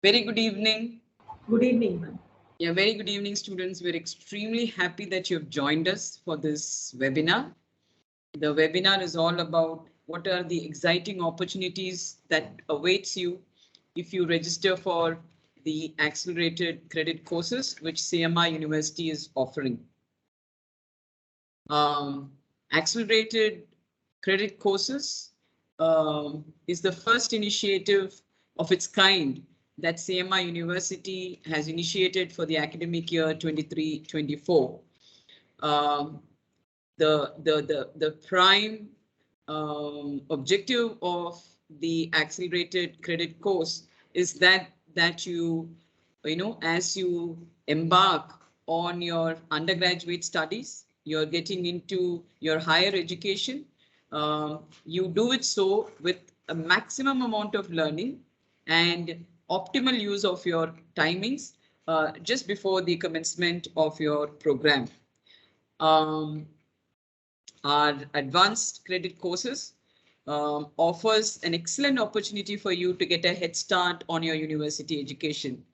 Very good evening. Good evening, ma'am. Yeah, very good evening, students. We're extremely happy that you have joined us for this webinar. The webinar is all about what are the exciting opportunities that awaits you if you register for the accelerated credit courses which CMR University is offering. Accelerated credit courses is the first initiative of its kind that CMR University has initiated for the academic year 23-24. The prime objective of the accelerated credit course is that you as you embark on your undergraduate studies, you're getting into your higher education, you do it so with a maximum amount of learning and optimal use of your timings just before the commencement of your program. Our advanced credit courses offers an excellent opportunity for you to get a head start on your university education.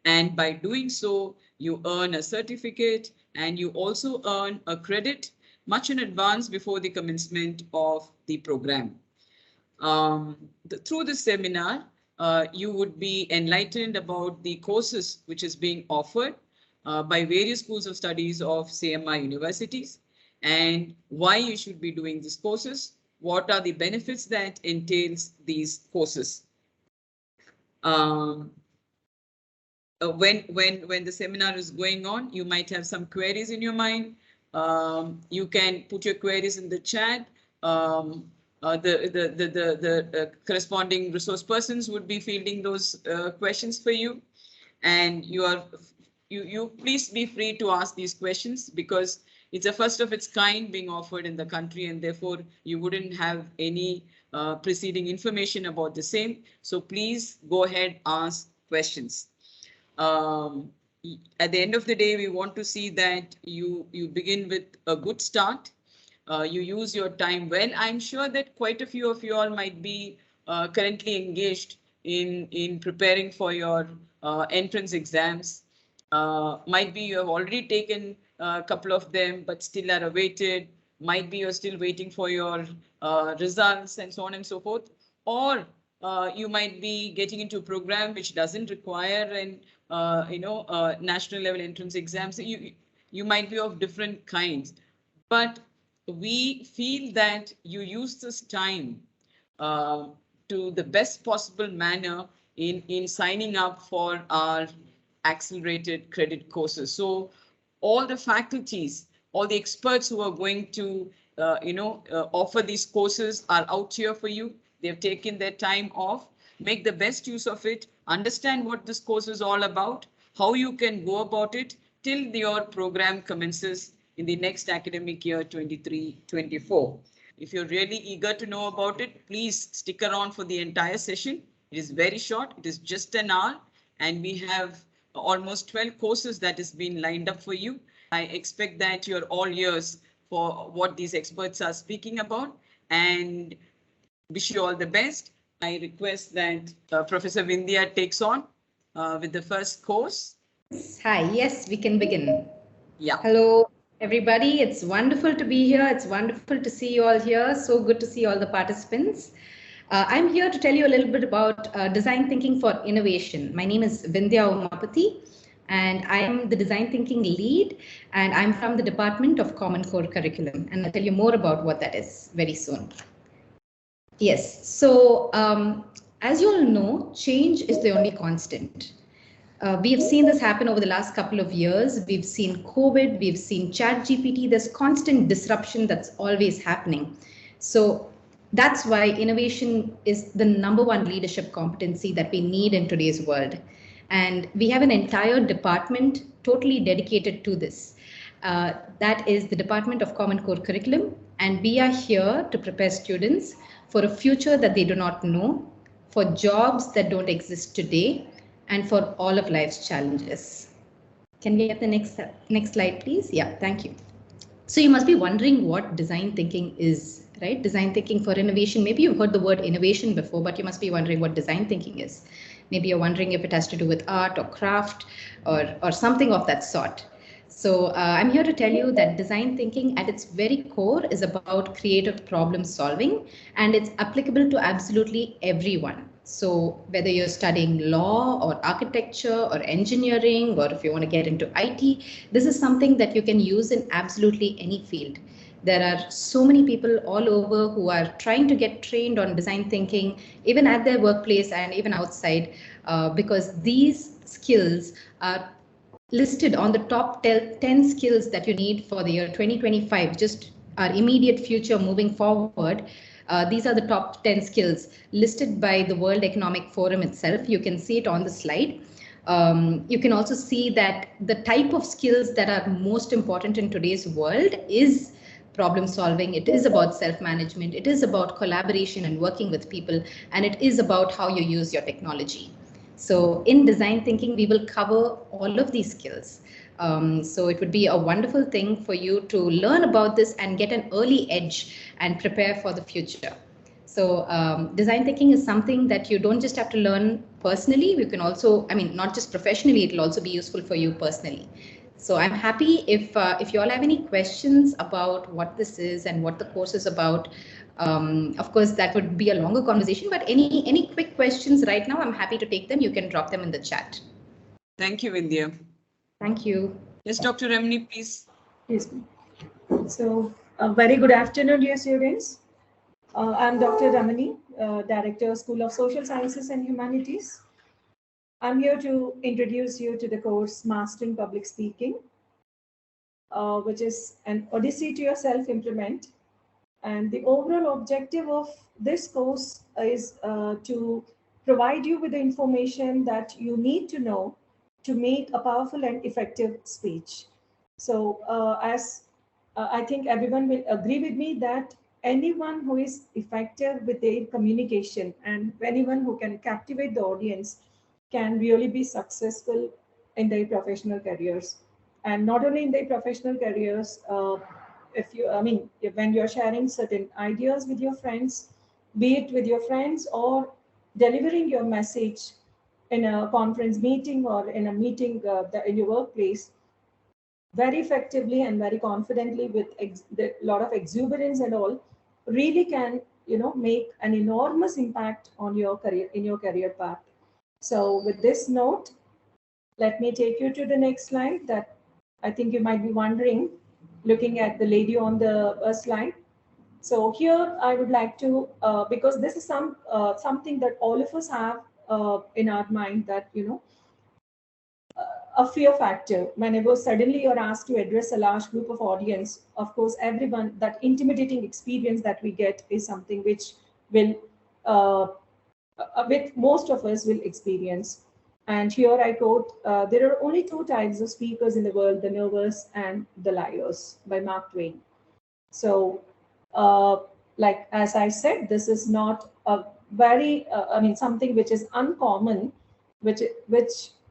And by doing so, you earn a certificate and you also earn a credit much in advance before the commencement of the program. Through this seminar, you would be enlightened about the courses which is being offered by various schools of studies of CMR universities and why you should be doing these courses, what are the benefits that entails these courses. When the seminar is going on, you might have some queries in your mind. You can put your queries in the chat. The corresponding resource persons would be fielding those questions for you, and you please be free to ask these questions because it's a first of its kind being offered in the country, and therefore you wouldn't have any preceding information about the same. So please go ahead, ask questions. At the end of the day, we want to see that you begin with a good start. You use your time well. I'm sure that quite a few of you all might be currently engaged in preparing for your entrance exams. Might be you have already taken a couple of them, but still are awaited. Might be you're still waiting for your results and so on and so forth. Or you might be getting into a program which doesn't require an national level entrance exams. You might be of different kinds, but we feel that you use this time to the best possible manner in signing up for our accelerated credit courses. So all the faculties, all the experts who are going to offer these courses are out here for you. They've taken their time off. Make the best use of it. Understand what this course is all about, how you can go about it till your program commences in the next academic year 23-24. If you're really eager to know about it, please stick around for the entire session. It is very short. It is just an hour, and we have almost 12 courses that has been lined up for you. I expect that you're all ears for what these experts are speaking about, and wish you all the best. I request that Professor Vindhya takes on with the first course. Hi, yes, we can begin. Yeah. Hello, everybody. It's wonderful to be here. It's wonderful to see you all here. So good to see all the participants. I'm here to tell you a little bit about design thinking for innovation. My name is Vindhya Umapati, and I am the design thinking lead, and I'm from the Department of Common Core Curriculum. And I'll tell you more about what that is very soon. Yes, so as you all know, change is the only constant. We have seen this happen over the last couple of years. We've seen COVID, we've seen ChatGPT. There's constant disruption that's always happening. So that's why innovation is the #1 leadership competency that we need in today's world. And we have an entire department totally dedicated to this. That is the Department of Common Core Curriculum. And we are here to prepare students for a future that they do not know, for jobs that don't exist today, and for all of life's challenges. Can we get the next slide, please? Yeah, thank you. So you must be wondering what design thinking is, right? Design thinking for innovation. Maybe you've heard the word innovation before, but you must be wondering what design thinking is. Maybe you're wondering if it has to do with art or craft or something of that sort. So I'm here to tell you that design thinking at its very core is about creative problem solving, and it's applicable to absolutely everyone. So whether you're studying law or architecture or engineering, or if you want to get into IT, this is something that you can use in absolutely any field. There are so many people all over who are trying to get trained on design thinking, even at their workplace and even outside, because these skills are listed on the top 10 skills that you need for the year 2025, just our immediate future moving forward. These are the top 10 skills listed by the World Economic Forum itself. You can see it on the slide. You can also see that the type of skills that are most important in today's world is problem solving. It is about self-management. It is about collaboration and working with people. And it is about how you use your technology. So in design thinking, we will cover all of these skills. So it would be a wonderful thing for you to learn about this and get an early edge and prepare for the future. So design thinking is something that you don't just have to learn personally. You can also, I mean, not just professionally, it will also be useful for you personally. So I'm happy if you all have any questions about what this is and what the course is about. Of course, that would be a longer conversation, but any quick questions right now, I'm happy to take them. You can drop them in the chat. Thank you, Vindhya. Thank you. Yes, Dr. Remini, please. Yes. So, very good afternoon, dear students. I'm Dr. Ramani, Director, School of Social Sciences and Humanities. I'm here to introduce you to the course Mastering Public Speaking, which is an odyssey to your self-improvement. And the overall objective of this course is to provide you with the information that you need to know to make a powerful and effective speech. So as I think everyone will agree with me that anyone who is effective with their communication and anyone who can captivate the audience can really be successful in their professional careers. And not only in their professional careers, when you're sharing certain ideas with your friends, be it with your friends or delivering your message in a conference meeting or in a meeting in your workplace, very effectively and very confidently with a lot of exuberance and all, really can make an enormous impact on your career in your career path. So with this note, let me take you to the next slide that I think you might be wondering, looking at the lady on the slide. So here I would like to, because this is something that all of us have in our mind, that a fear factor. Whenever suddenly you're asked to address a large group of audience, of course, everyone, that intimidating experience that we get is something which will, with most of us will experience. And here I quote, there are only two types of speakers in the world, the nervous and the liars, by Mark Twain. So, like, as I said, this is not a very, something which is uncommon, which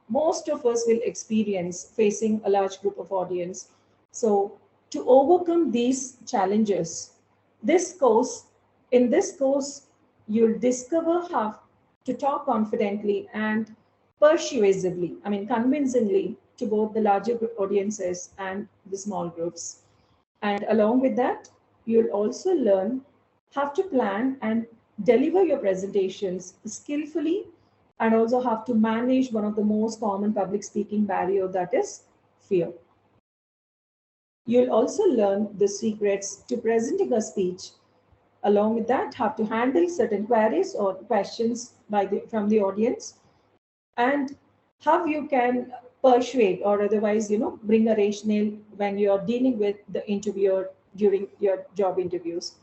most of us will experience facing a large group of audience. So to overcome these challenges, in this course, you'll discover how to talk confidently and persuasively, convincingly, to both the larger audiences and the small groups. And along with that, you'll also learn how to plan and deliver your presentations skillfully, and also have to manage one of the most common public speaking barrier, that is fear. You'll also learn the secrets to presenting a speech. Along with that, have to handle certain queries or questions from the audience, and how you can persuade or otherwise, bring a rationale when you're dealing with the interviewer during your job interviews.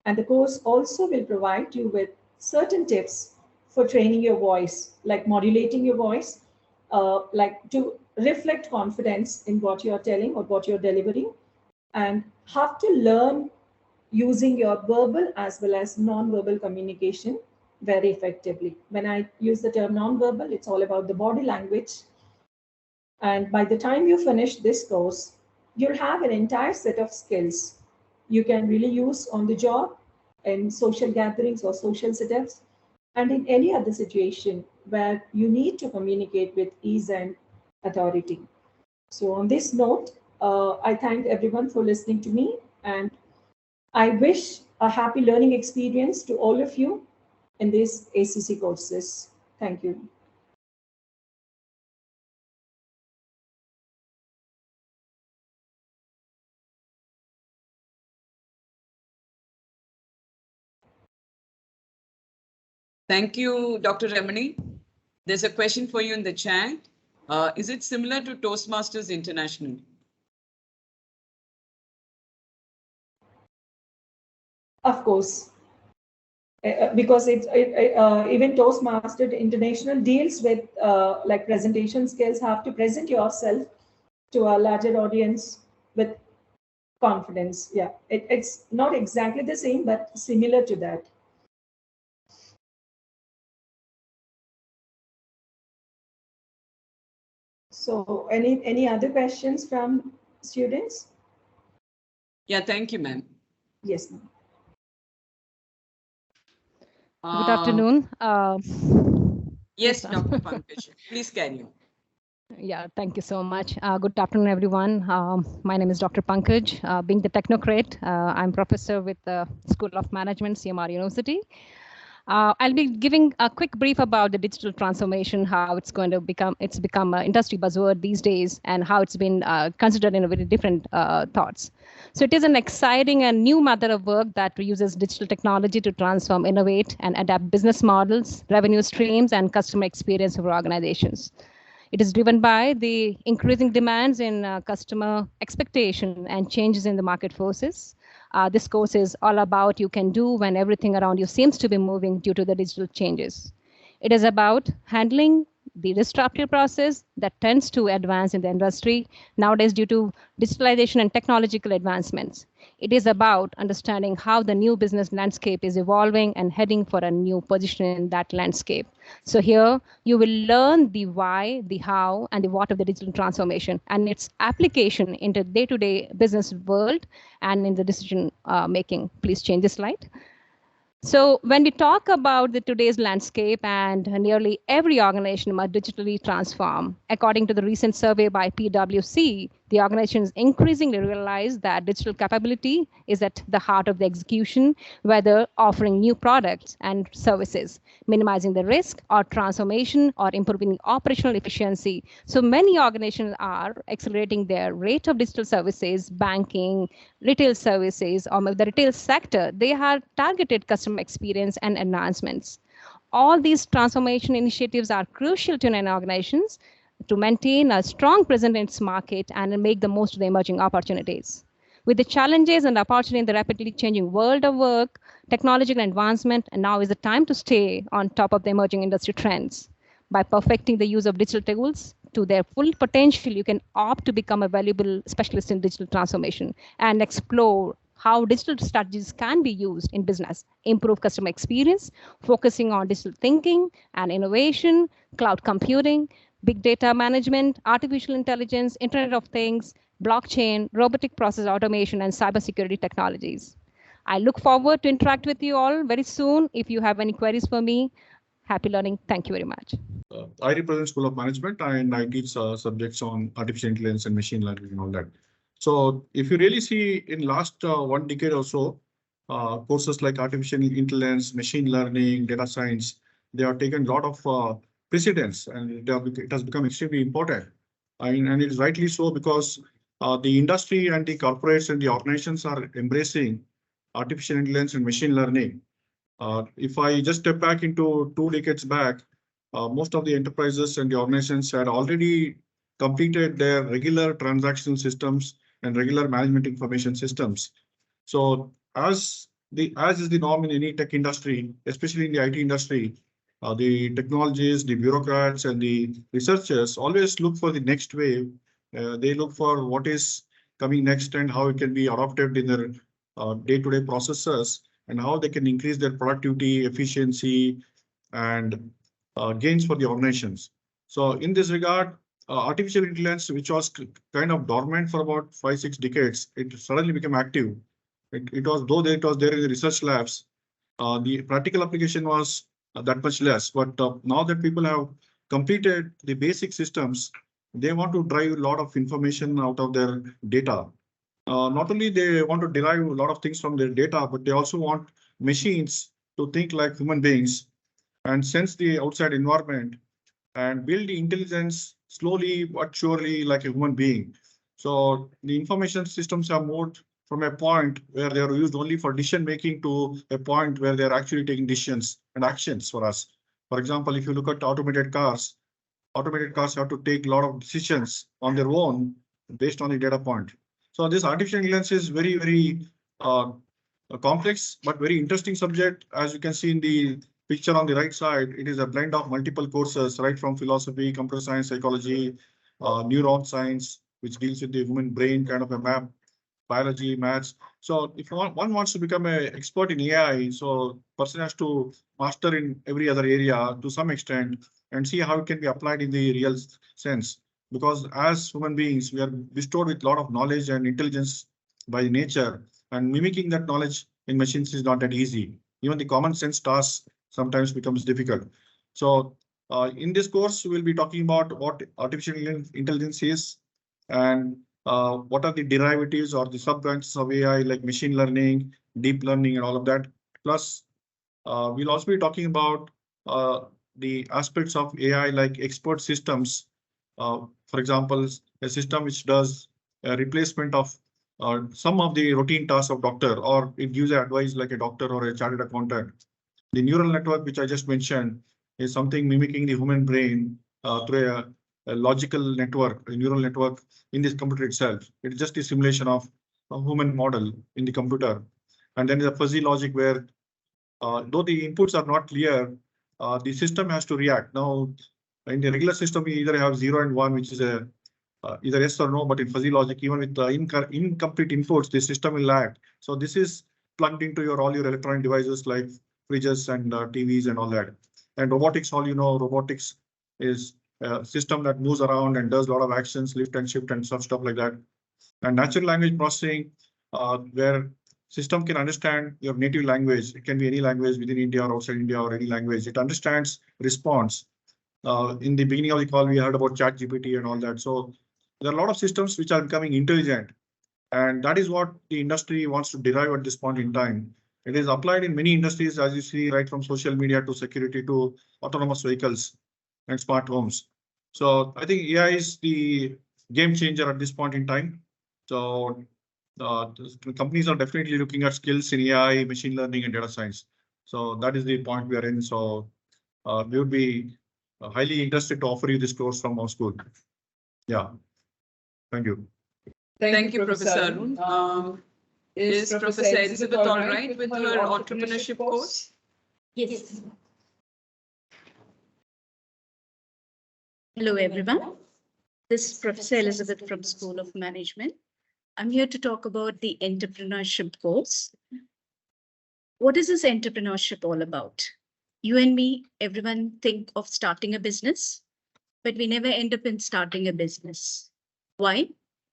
And the course also will provide you with certain tips for training your voice, like modulating your voice, like to reflect confidence in what you're telling or what you're delivering, and have to learn using your verbal as well as non-verbal communication very effectively. When I use the term non-verbal, it's all about the body language. And by the time you finish this course, you'll have an entire set of skills you can really use on the job, in social gatherings or social setups, and in any other situation where you need to communicate with ease and authority. So on this note, I thank everyone for listening to me, and I wish a happy learning experience to all of you in these ACC courses. Thank you. Thank you, Dr. Ramani. There's a question for you in the chat. Is it similar to Toastmasters International? Of course, because even Toastmaster International deals with like presentation skills, have to present yourself to a larger audience with confidence. Yeah, it's not exactly the same, but similar to that. So any other questions from students? Yeah, thank you, ma'am. Yes, ma'am. Good afternoon. Yes, Dr. Pankaj, please carry on. Yeah, thank you so much. Good afternoon, everyone. My name is Dr. Pankaj. Being the technocrat, I'm professor with the School of Management, CMR University. I'll be giving a quick brief about the digital transformation, how it's going to become, it's become an industry buzzword these days, and how it's been considered in a very different thoughts. So it is an exciting and new method of work that uses digital technology to transform, innovate, and adapt business models, revenue streams, and customer experience for organizations. It is driven by the increasing demands in customer expectation and changes in the market forces. This course is all about you can do when everything around you seems to be moving due to the digital changes. It is about handling the disruptive process that tends to advance in the industry nowadays due to digitalization and technological advancements. It is about understanding how the new business landscape is evolving and heading for a new position in that landscape. So here you will learn the why, the how, and the what of the digital transformation and its application into day-to-day business world and in the decision making. Please change the slide. So when we talk about the today's landscape and nearly every organization must digitally transform, according to the recent survey by PwC, the organizations increasingly realize that digital capability is at the heart of the execution, whether offering new products and services, minimizing the risk or transformation or improving operational efficiency. So many organizations are accelerating their rate of digital services, banking, retail services, or maybe the retail sector. They have targeted customer experience and enhancements. All these transformation initiatives are crucial to an organizations to maintain a strong presence in its market and make the most of the emerging opportunities. With the challenges and opportunity in the rapidly changing world of work, technological advancement, and now is the time to stay on top of the emerging industry trends. By perfecting the use of digital tools to their full potential, you can opt to become a valuable specialist in digital transformation and explore how digital strategies can be used in business, improve customer experience, focusing on digital thinking and innovation, cloud computing, big data management, artificial intelligence, Internet of Things, blockchain, robotic process automation, and cybersecurity technologies. I look forward to interact with you all very soon. If you have any queries for me, happy learning. Thank you very much. I represent School of Management and I teach subjects on artificial intelligence and machine learning and all that. So if you really see in last 1 decade or so, courses like artificial intelligence, machine learning, data science, they have taken a lot of precedence and it has become extremely important. And it is rightly so because the industry and the corporates and the organizations are embracing artificial intelligence and machine learning. If I just step back into 2 decades back, most of the enterprises and the organizations had already completed their regular transactional systems and regular management information systems. So as is the norm in any tech industry, especially in the IT industry, the technologists, the bureaucrats, and the researchers always look for the next wave. They look for what is coming next and how it can be adopted in their day-to-day processes and how they can increase their productivity, efficiency, and gains for the organizations. So in this regard, artificial intelligence, which was kind of dormant for about 5-6 decades, it suddenly became active. It was, though it was there in the research labs, the practical application was that much less. But now that people have completed the basic systems, they want to drive a lot of information out of their data. Not only they want to derive a lot of things from their data, but they also want machines to think like human beings and sense the outside environment and build the intelligence slowly but surely like a human being. So the information systems have moved from a point where they are used only for decision making to a point where they are actually taking decisions and actions for us. For example, if you look at automated cars have to take a lot of decisions on their own based on the data point. So this artificial intelligence is very, very complex, but very interesting subject. As you can see in the picture on the right side, it is a blend of multiple courses, right from philosophy, computer science, psychology, neuron science, which deals with the human brain, kind of a map, biology, maths. So if one wants to become an expert in AI, so person has to master in every other area to some extent and see how it can be applied in the real sense. Because as human beings, we are bestowed with a lot of knowledge and intelligence by nature, and mimicking that knowledge in machines is not that easy. Even the common sense tasks sometimes becomes difficult. So in this course, we will be talking about what artificial intelligence is and what are the derivatives or the sub branches of AI like machine learning, deep learning, and all of that. Plus, we'll also be talking about the aspects of AI like expert systems. For example, a system which does a replacement of some of the routine tasks of doctor, or it gives advice like a doctor or a chartered accountant. The neural network, which I just mentioned, is something mimicking the human brain through a logical network, a neural network in this computer itself. It's just a simulation of a human model in the computer. And then the fuzzy logic where, though the inputs are not clear, the system has to react. Now, in the regular system, we either have 0 and 1, which is a either yes or no, but in fuzzy logic, even with the incomplete inputs, the system will act. So this is plugged into all your electronic devices like fridges and TVs and all that. And robotics, all you know, robotics is a system that moves around and does a lot of actions, lift and shift and stuff like that. And natural language processing, where system can understand your native language. It can be any language within India or outside India or any language. It understands, response. In the beginning of the call, we heard about ChatGPT and all that. So there are a lot of systems which are becoming intelligent. And that is what the industry wants to derive at this point in time. It is applied in many industries, as you see, right from social media to security to autonomous vehicles and smart homes. So I think AI is the game changer at this point in time. So companies are definitely looking at skills in AI, machine learning, and data science. So that is the point we are in. So we would be highly interested to offer you this course from our school. Yeah. Thank you. Thank you, Professor Arun. Is Professor Elizabeth all right with her entrepreneurship course? Yes. Hello, everyone. This is Professor Elizabeth from School of Management. I'm here to talk about the entrepreneurship course. What is this entrepreneurship all about? You and me, everyone think of starting a business, but we never end up in starting a business. Why?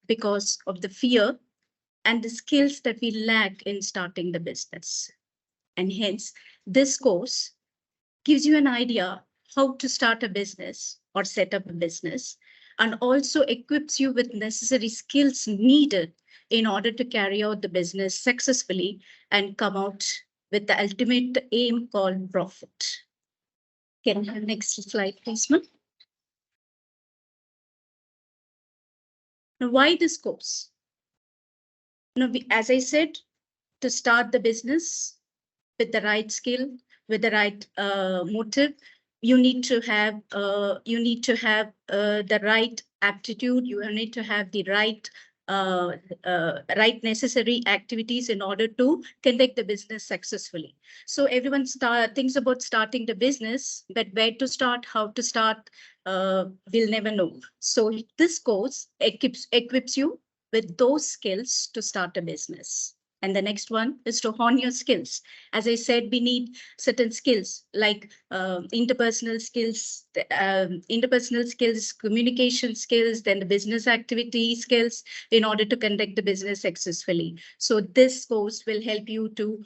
Because of the fear and the skills that we lack in starting the business. And hence, this course gives you an idea how to start a business or set up a business, and also equips you with necessary skills needed in order to carry out the business successfully and come out with the ultimate aim called profit. Can I have next slide, please, ma'am? Now, why this course? Now, as I said, to start the business with the right skill, with the right motive, you need to have the right aptitude. You need to have the right necessary activities in order to conduct the business successfully. So everyone thinks about starting the business, but where to start, how to start, we'll never know. So this course equips you with those skills to start a business. And the next one is to hone your skills. As I said, we need certain skills like interpersonal skills, communication skills, then the business activity skills in order to conduct the business successfully. So this course will help you to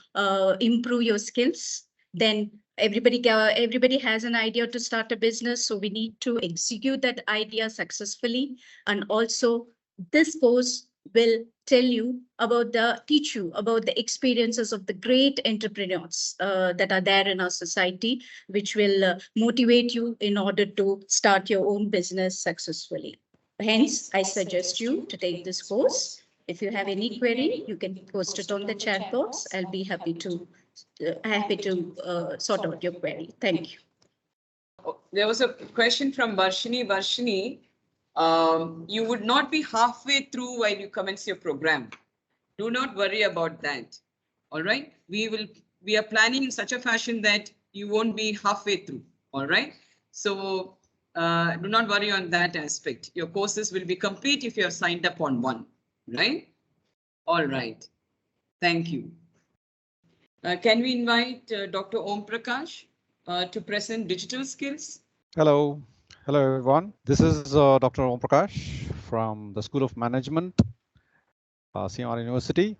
improve your skills, then everybody has an idea to start a business, so we need to execute that idea successfully. And also this course will teach you about the experiences of the great entrepreneurs that are there in our society, which will motivate you in order to start your own business successfully. Hence, I suggest you to take this course. If you have any query, you can post it on the chat box. I'll be happy to sort out your query. Thank you. There was a question from Varshini. Varshini, you would not be halfway through while you commence your program. Do not worry about that. All right. We are planning in such a fashion that you won't be halfway through. All right. So do not worry on that aspect. Your courses will be complete if you have signed up on one. Right. All right. Thank you. Can we invite Dr. Om Prakash to present digital skills? Hello. Hello, everyone. This is Dr. Om Prakash from the School of Management, CMR University.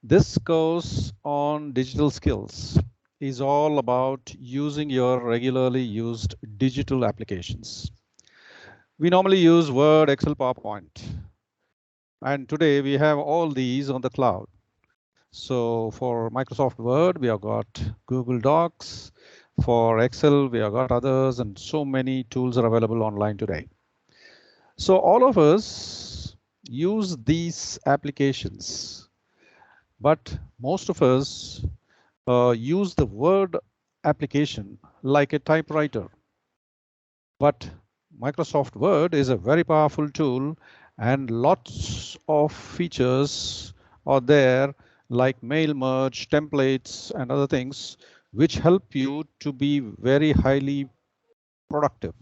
This course on digital skills is all about using your regularly used digital applications. We normally use Word, Excel, PowerPoint. And today we have all these on the cloud. So for Microsoft Word, we have got Google Docs. For Excel, we have got others, and so many tools are available online today. So all of us use these applications, but most of us use the Word application like a typewriter. But Microsoft Word is a very powerful tool, and lots of features are there like mail merge, templates, and other things which help you to be very highly productive.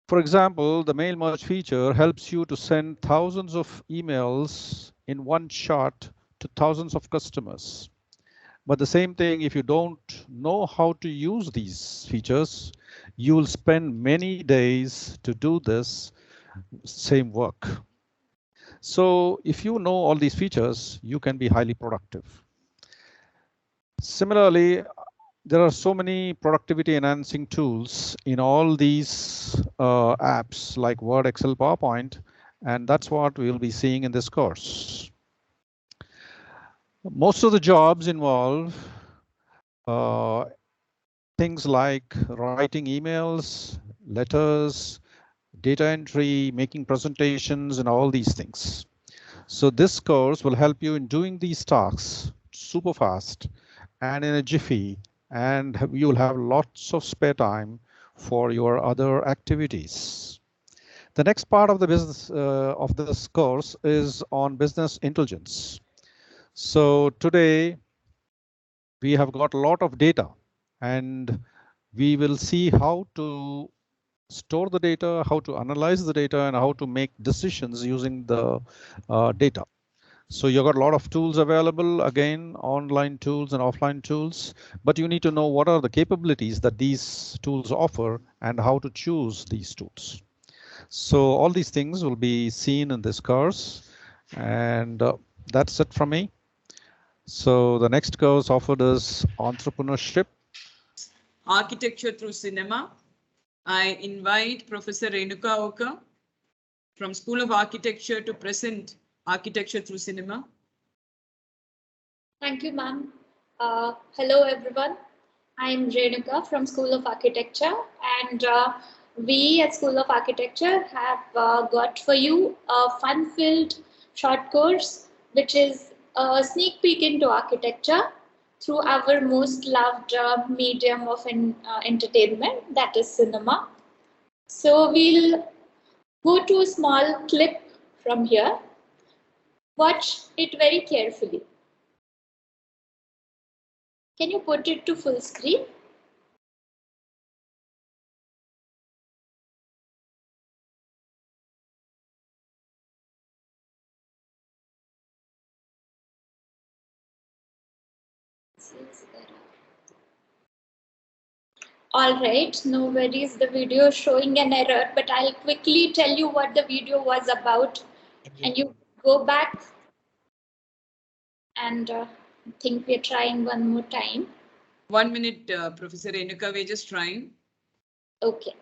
For example, the mail merge feature helps you to send thousands of emails in one shot to thousands of customers. But the same thing, if you don't know how to use these features, you will spend many days to do this same work. So if you know all these features, you can be highly productive. Similarly, there are so many productivity enhancing tools in all these apps like Word, Excel, PowerPoint, and that's what we'll be seeing in this course. Most of the jobs involve things like writing emails, letters, data entry, making presentations, and all these things. So this course will help you in doing these tasks super fast and in a jiffy, and you will have lots of spare time for your other activities. The next part of the business of this course is on business intelligence. So today we have got a lot of data, and we will see how to store the data, how to analyze the data, and how to make decisions using the data. So you've got a lot of tools available, again, online tools and offline tools, but you need to know what are the capabilities that these tools offer and how to choose these tools. So all these things will be seen in this course, and that's it from me. So the next course offered is entrepreneurship. Architecture through cinema. I invite Professor Renuka Oka from School of Architecture to present Architecture through Cinema. Thank you, ma'am. Hello, everyone. I'm Renuka from School of Architecture, and we at School of Architecture have got for you a fun-filled short course, which is a sneak peek into architecture through our most loved medium of entertainment, that is cinema. So we'll go to a small clip from here. Watch it very carefully. Can you put it to full screen? All right, no worries, the video is showing an error, but I'll quickly tell you what the video was about. And you go back and I think we're trying one more time. 1 minute, Professor Renuka, we're just trying. Okay.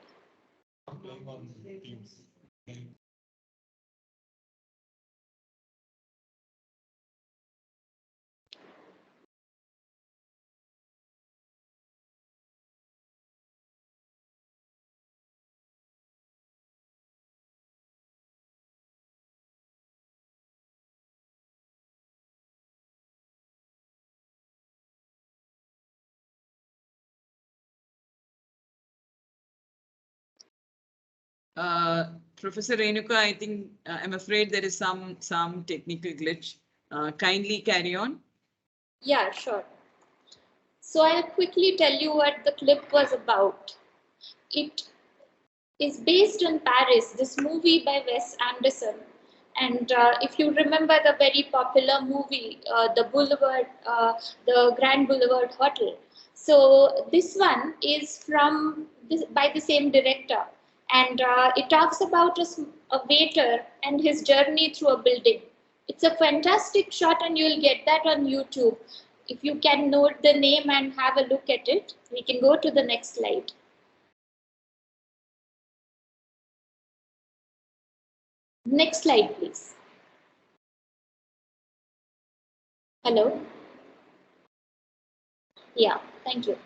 Professor Renuka, I think I'm afraid there is some technical glitch. Kindly carry on. Yeah, sure. So I'll quickly tell you what the clip was about. It is based on Paris, this movie by Wes Anderson. And if you remember the very popular movie, the Grand Boulevard Hotel. So this one is by the same director. And it talks about a waiter and his journey through a building. It's a fantastic shot and you'll get that on YouTube. If you can note the name and have a look at it, we can go to the next slide. Next slide, please. Hello? Yeah, thank you.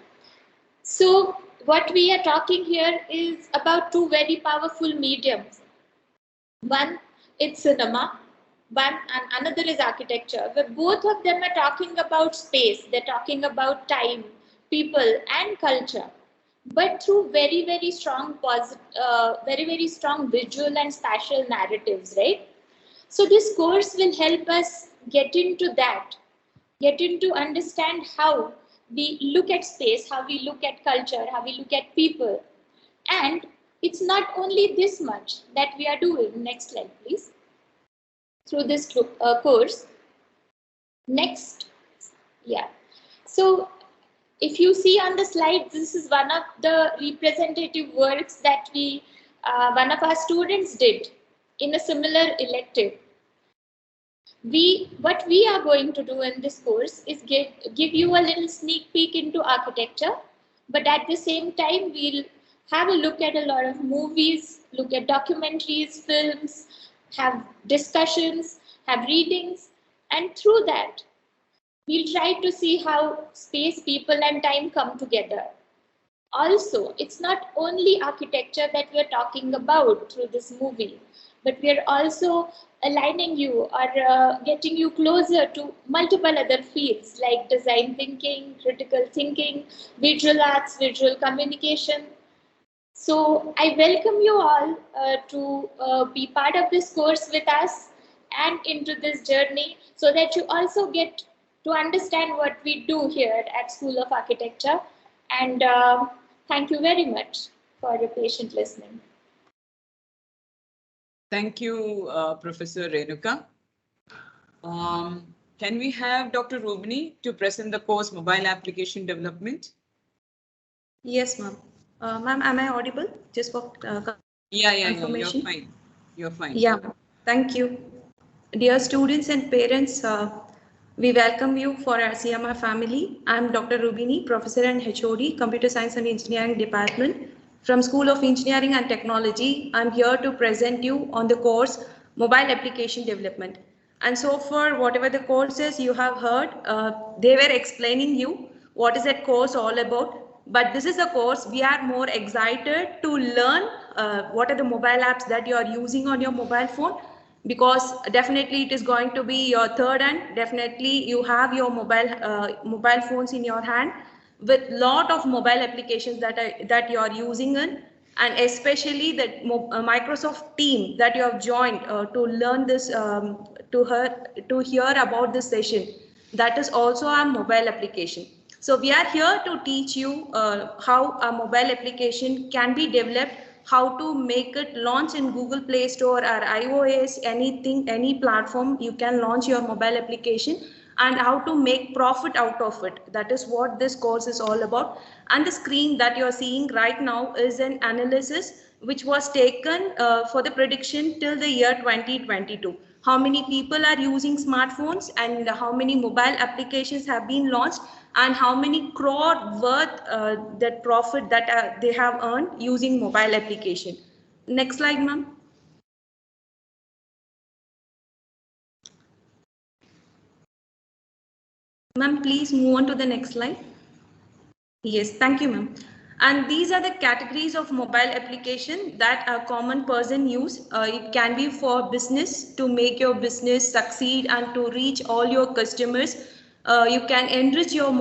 So what we are talking here is about two very powerful mediums. One is cinema, and another is architecture, where both of them are talking about space, they're talking about time, people, and culture, but through very, very strong visual and spatial narratives, right? So this course will help us get into that, get into understand how we look at space, how we look at culture, how we look at people. And it's not only this much that we are doing. Next slide, please. Through this course. Next. Yeah. So if you see on the slide, this is one of the representative works that one of our students did in a similar elective. What we are going to do in this course is give you a little sneak peek into architecture, but at the same time, we'll have a look at a lot of movies, look at documentaries, films, have discussions, have readings, and through that, we'll try to see how space, people, and time come together. Also, it's not only architecture that we're talking about through this movie, but we're also aligning you or getting you closer to multiple other fields like design thinking, critical thinking, visual arts, visual communication. So I welcome you all to be part of this course with us and into this journey so that you also get to understand what we do here at School of Architecture. And thank you very much for your patient listening. Thank you, Professor Renuka. Can we have Dr. Rubini to present the course Mobile Application Development? Yes, ma'am. Ma'am, am I audible? Just for Yeah, you're fine. You're fine. Yeah, thank you. Dear students and parents, we welcome you for our CMR family. I'm Dr. Rubini, Professor and HOD, Computer Science and Engineering Department from School of Engineering and Technology. I'm here to present you on the course Mobile Application Development. And so far, whatever the courses you have heard, they were explaining you what is that course all about. But this is a course we are more excited to learn what are the mobile apps that you are using on your mobile phone, because definitely it is going to be your third hand. Definitely you have your mobile phones in your hand with lot of mobile applications that you are using in, and especially the Microsoft team that you have joined to learn this to hear about this session. That is also a mobile application. So we are here to teach you how a mobile application can be developed, how to make it launch in Google Play Store or iOS, anything, any platform you can launch your mobile application, and how to make profit out of it. That is what this course is all about. And the screen that you're seeing right now is an analysis which was taken for the prediction till the year 2022. How many people are using smartphones and how many mobile applications have been launched, and how many crore worth that profit that they have earned using mobile application. Next slide, ma'am. Ma'am, please move on to the next slide. Yes, thank you, ma'am. And these are the categories of mobile application that a common person use. It can be for business, to make your business succeed and to reach all your customers. You can enrich your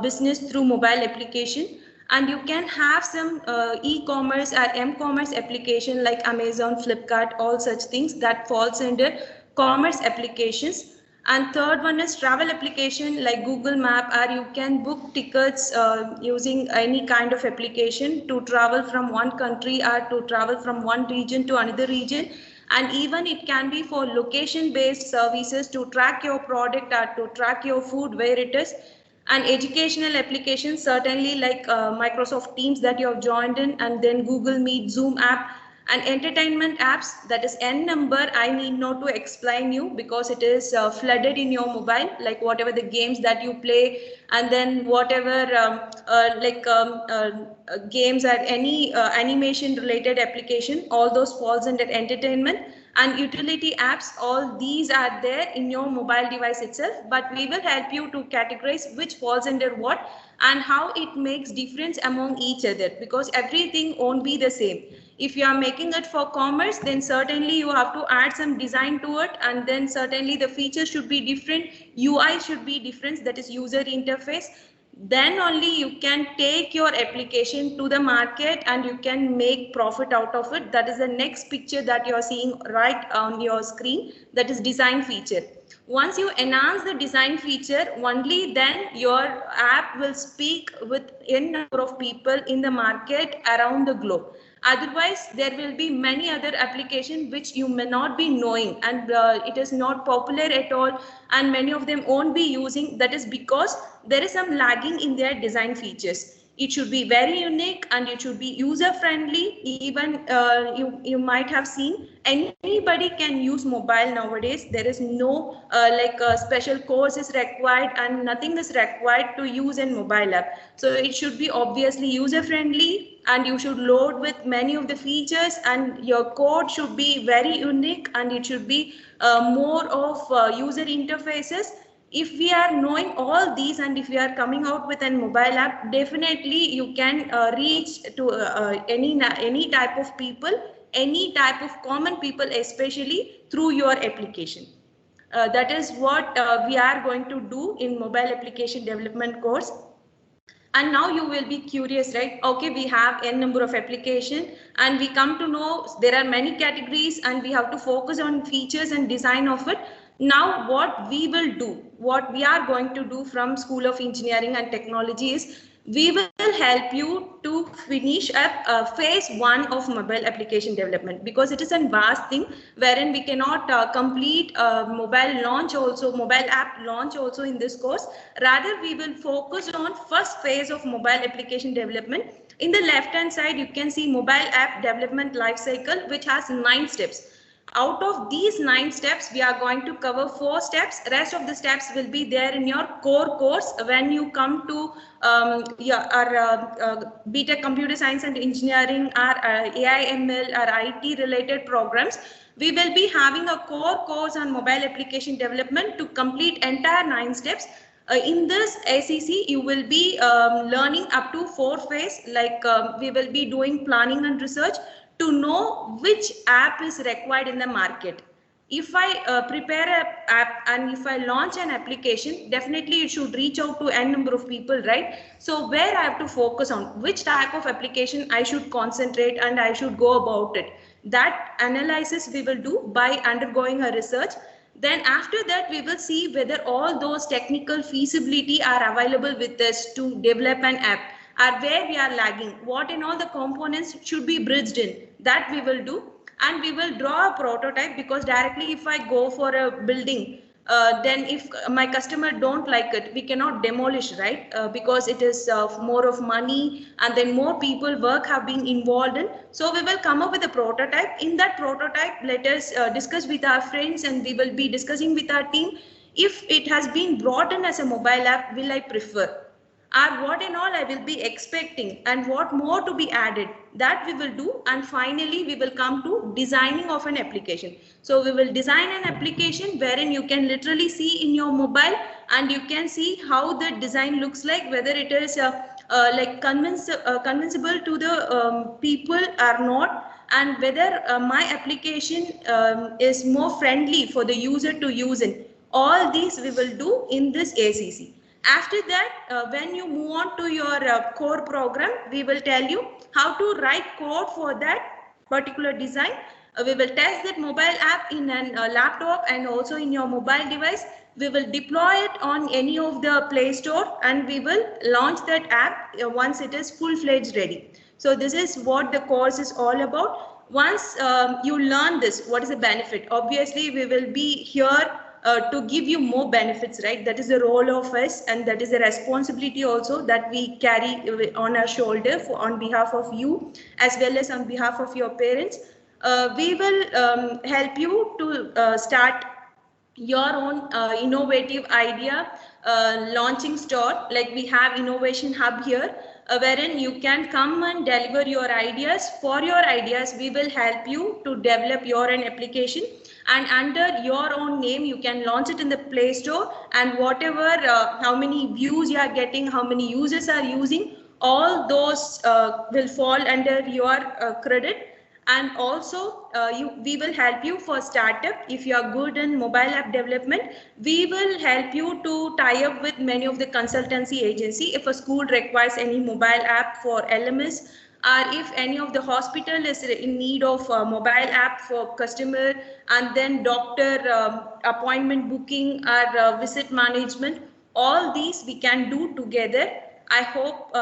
business through mobile application, and you can have some e-commerce or m-commerce application like Amazon, Flipkart, all such things that falls under commerce applications. And third one is travel application like Google Map, or you can book tickets using any kind of application to travel from one country or to travel from one region to another region. And even it can be for location based services to track your product or to track your food where it is. And educational applications certainly like Microsoft Teams that you have joined in, and then Google Meet, Zoom app, and entertainment apps, that is n number. I need not to explain you because it is flooded in your mobile, like whatever the games that you play, and then whatever games or any animation related application, all those falls under entertainment. And utility apps, all these are there in your mobile device itself, but we will help you to categorize which falls under what and how it makes difference among each other, because everything won't be the same. If you are making it for commerce, then certainly you have to add some design to it, and then certainly the features should be different, UI should be different, that is user interface. Then only you can take your application to the market and you can make profit out of it. That is the next picture that you are seeing right on your screen, that is design feature. Once you enhance the design feature, only then your app will speak with n number of people in the market around the globe. Otherwise, there will be many other applications which you may not be knowing, and it is not popular at all, and many of them won't be using. That is because there is some lagging in their design features. It should be very unique and it should be user friendly. Even you might have seen anybody can use mobile nowadays. There is no special course is required and nothing is required to use a mobile app. So it should be obviously user friendly, and you should load with many of the features, and your code should be very unique, and it should be more of user interfaces. If we are knowing all these and if we are coming out with a mobile app, definitely you can reach to any type of people, any type of common people, especially through your application. That is what we are going to do in mobile application development course. And now you will be curious, right? Okay, we have n number of application and we come to know there are many categories and we have to focus on features and design of it. Now what we will do, what we are going to do from School of Engineering and Technology is we will help you to finish up phase 1 of mobile application development, because it is a vast thing wherein we cannot complete mobile launch also, mobile app launch also in this course. Rather, we will focus on first phase of mobile application development. In the left hand side, you can see mobile app development life cycle, which has 9 steps. Out of these 9 steps, we are going to cover 4 steps. Rest of the steps will be there in your core course when you come to our BTech Computer Science and Engineering, or AI ML or IT related programs. We will be having a core course on mobile application development to complete entire 9 steps. In this ACC, you will be learning up to 4 phase, like we will be doing planning and research to know which app is required in the market. If I prepare an app and if I launch an application, definitely it should reach out to n number of people, right? So where I have to focus on, which type of application I should concentrate and I should go about it. That analysis we will do by undergoing a research. Then after that, we will see whether all those technical feasibility are available with us to develop an app, or where we are lagging, what and all the components should be bridged in, that we will do. And we will draw a prototype, because directly if I go for a building, then if my customer don't like it, we cannot demolish, right? Because it is more of money, and then more people work have been involved in. So we will come up with a prototype. In that prototype, let us discuss with our friends, and we will be discussing with our team. If it has been brought in as a mobile app, will I prefer? and what and all I will be expecting and what more to be added, that we will do. And finally, we will come to designing of an application. So we will design an application wherein you can literally see in your mobile and you can see how the design looks like, whether it is like convincible to the people or not, and whether my application is more friendly for the user to use it. All these we will do in this ACC. After that, when you move on to your core program, we will tell you how to write code for that particular design. We will test that mobile app in a laptop and also in your mobile device. We will deploy it on any of the Play Store and we will launch that app once it is full-fledged ready. So this is what the course is all about. Once you learn this, what is the benefit? Obviously, we will be here to give you more benefits, right? That is the role of us, and that is the responsibility also that we carry on our shoulder on behalf of you, as well as on behalf of your parents. We will help you to start your own innovative idea launching store. Like we have innovation hub here, wherein you can come and deliver your ideas. For your ideas, we will help you to develop your own application, and under your own name you can launch it in the Play Store, and whatever how many views you are getting, how many users are using, all those will fall under your credit. And also we will help you for startup. If you are good in mobile app development, we will help you to tie up with many of the consultancy agency. If a school requires any mobile app for LMS, or if any of the hospital is in need of a mobile app for customer, and then doctor appointment booking or visit management, all these we can do together. I hope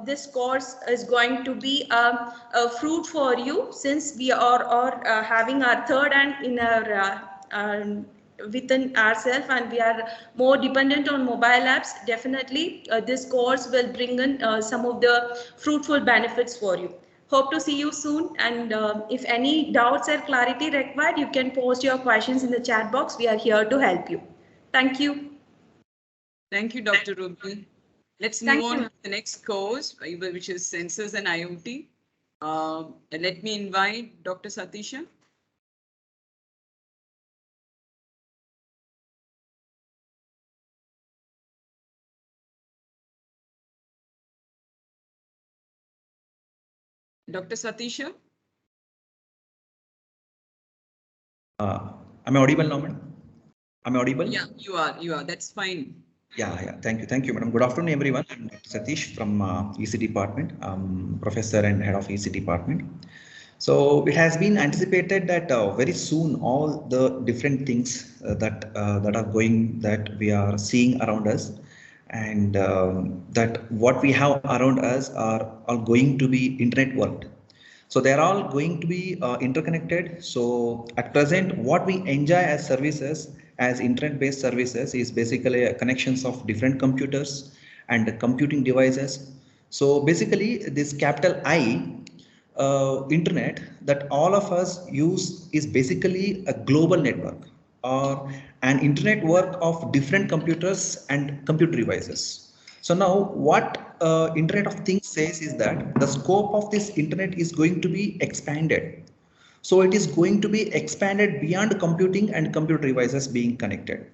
this course is going to be a fruit for you, since we are having our third and in our within ourselves, and we are more dependent on mobile apps. Definitely, this course will bring in some of the fruitful benefits for you. Hope to see you soon. And if any doubts or clarity required, you can post your questions in the chat box. We are here to help you. Thank you. Thank you, Dr. Ruby. Let's move on to the next course, which is Sensors and IoT. Let me invite Dr. Satisha. Dr. Satisha? Am I audible now, madam? Am I audible? Yeah, you are. That's fine. Yeah. Thank you, madam. Good afternoon, everyone. I'm Dr. Satish from EC department, professor and head of EC department. So it has been anticipated that very soon all the different things that are going, that we are seeing around us, and that what we have around us are all going to be internet worked. So they're all going to be interconnected. So at present, what we enjoy as services, as internet-based services, is basically connections of different computers and computing devices. So basically, this capital I internet that all of us use is basically a global network, or an internet work of different computers and computer devices. So now what Internet of Things says is that the scope of this internet is going to be expanded. So it is going to be expanded beyond computing and computer devices being connected.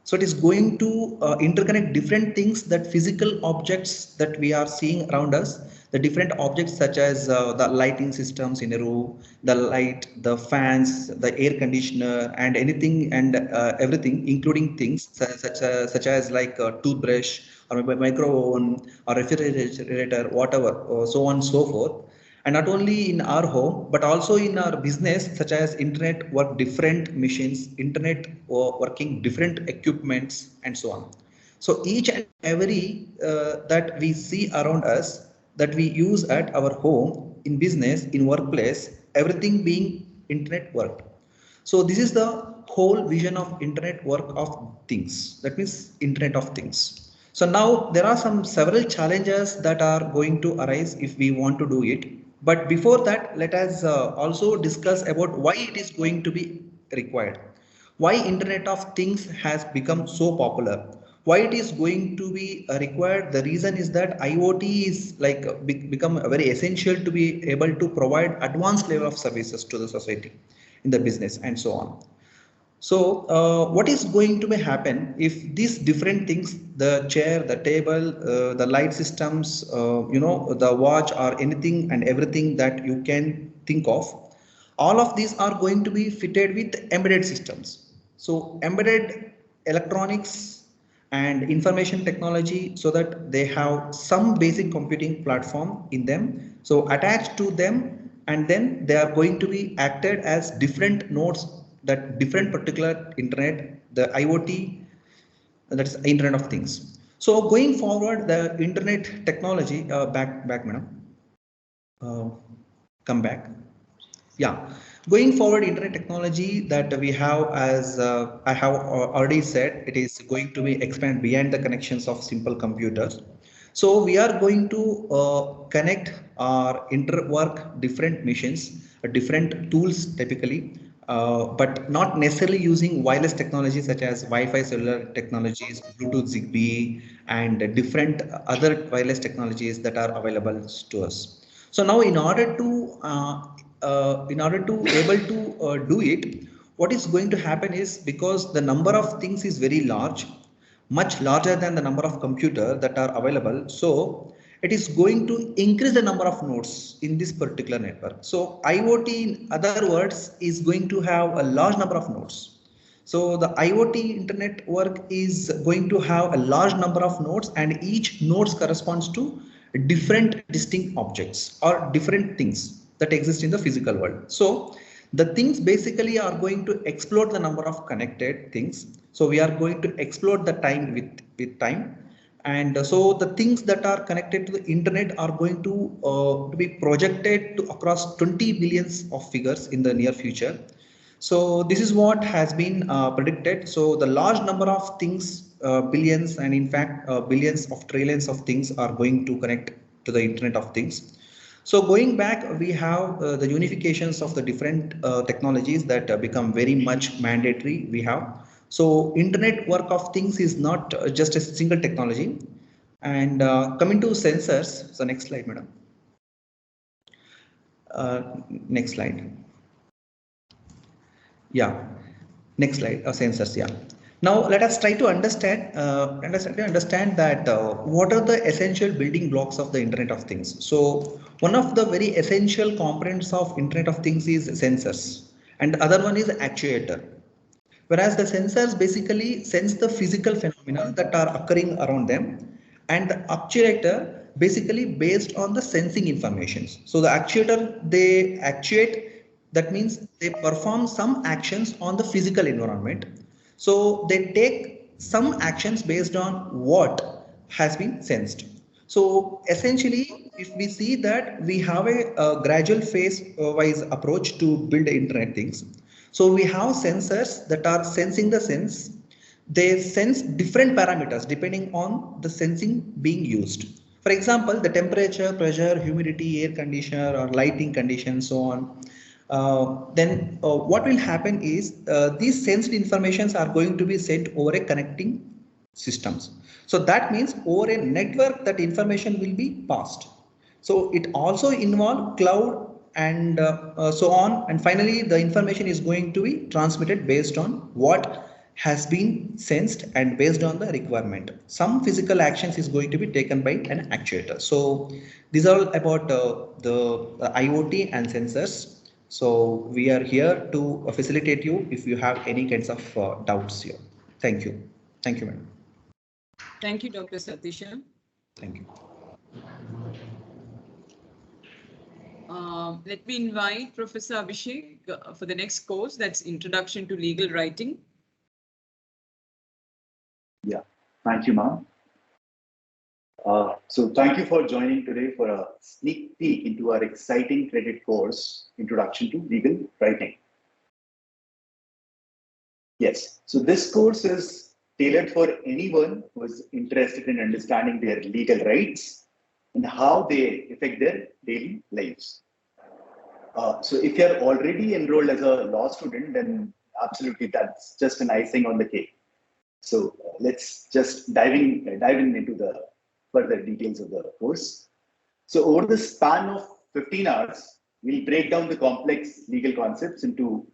So it is going to interconnect different things, that physical objects that we are seeing around us, the different objects such as the lighting systems in a room, the light, the fans, the air conditioner, and anything and everything, including things such as like a toothbrush or maybe micro oven or refrigerator, whatever, so on and so forth. And not only in our home, but also in our business, such as internet work different machines, internet working different equipments, and so on. So each and every that we see around us, that we use at our home, in business, in workplace, everything being internet worked. So this is the whole vision of internet work of things. That means Internet of Things. So now there are several challenges that are going to arise if we want to do it. But before that, let us also discuss about why it is going to be required. Why Internet of Things has become so popular. Why it is going to be required? The reason is that IoT is like become very essential to be able to provide advanced level of services to the society, in the business and so on. So what is going to be happen if these different things, the chair, the table, the light systems, the watch or anything and everything that you can think of, all of these are going to be fitted with embedded systems. So embedded electronics and information technology, so that they have some basic computing platform in them. So attached to them, and then they are going to be acted as different nodes, that different particular internet, the IoT, that is Internet of Things. So going forward, the internet technology, back madam, come back. Yeah, going forward, internet technology that we have, as I have already said, it is going to be expand beyond the connections of simple computers. So we are going to connect or interwork different machines, different tools typically, but not necessarily using wireless technologies such as Wi-Fi cellular technologies, Bluetooth, Zigbee, and different other wireless technologies that are available to us. So now, in order to able to do it, what is going to happen is, because the number of things is very large, much larger than the number of computers that are available. So it is going to increase the number of nodes in this particular network. So IoT, in other words, is going to have a large number of nodes. So the IoT internet work is going to have a large number of nodes, and each nodes corresponds to different distinct objects or different things that exist in the physical world. So the things basically are going to explode the number of connected things. So we are going to explode the time with time. And so the things that are connected to the internet are going to be projected to across 20 billions of figures in the near future. So this is what has been predicted. So the large number of things, billions, and in fact billions of trillions of things are going to connect to the Internet of Things. So going back, we have the unifications of the different technologies that become very much mandatory. We have. So Internet work of things is not just a single technology. And coming to sensors. So next slide, madam. Next slide. Yeah, next slide, sensors. Yeah. Now let us try to understand that what are the essential building blocks of the Internet of Things. So one of the very essential components of Internet of Things is sensors, and the other one is actuator. Whereas the sensors basically sense the physical phenomena that are occurring around them, and the actuator basically based on the sensing informations. So the actuator, they actuate, that means they perform some actions on the physical environment. So they take some actions based on what has been sensed. So essentially, if we see that we have a gradual phase wise approach to build internet things. So we have sensors that are sensing the sense. They sense different parameters depending on the sensing being used. For example, the temperature, pressure, humidity, air conditioner, or lighting conditions, so on. Then what will happen is these sensed informations are going to be sent over a connecting systems. So that means over a network that information will be passed. So it also involve cloud and so on. And finally, the information is going to be transmitted based on what has been sensed and based on the requirement. Some physical actions is going to be taken by an actuator. So these are all about the IoT and sensors. So we are here to facilitate you if you have any kinds of doubts here. Thank you. Thank you, madam. Thank you, Dr. Satisha. Thank you. Let me invite Professor Abhishek for the next course, that's Introduction to Legal Writing. Yeah, thank you, ma'am. So thank you for joining today for a sneak peek into our exciting credit course, Introduction to Legal Writing. Yes, so this course is tailored for anyone who is interested in understanding their legal rights and how they affect their daily lives. So if you're already enrolled as a law student, then absolutely that's just an icing on the cake. So let's just dive in into the further details of the course. So over the span of 15 hours, we'll break down the complex legal concepts into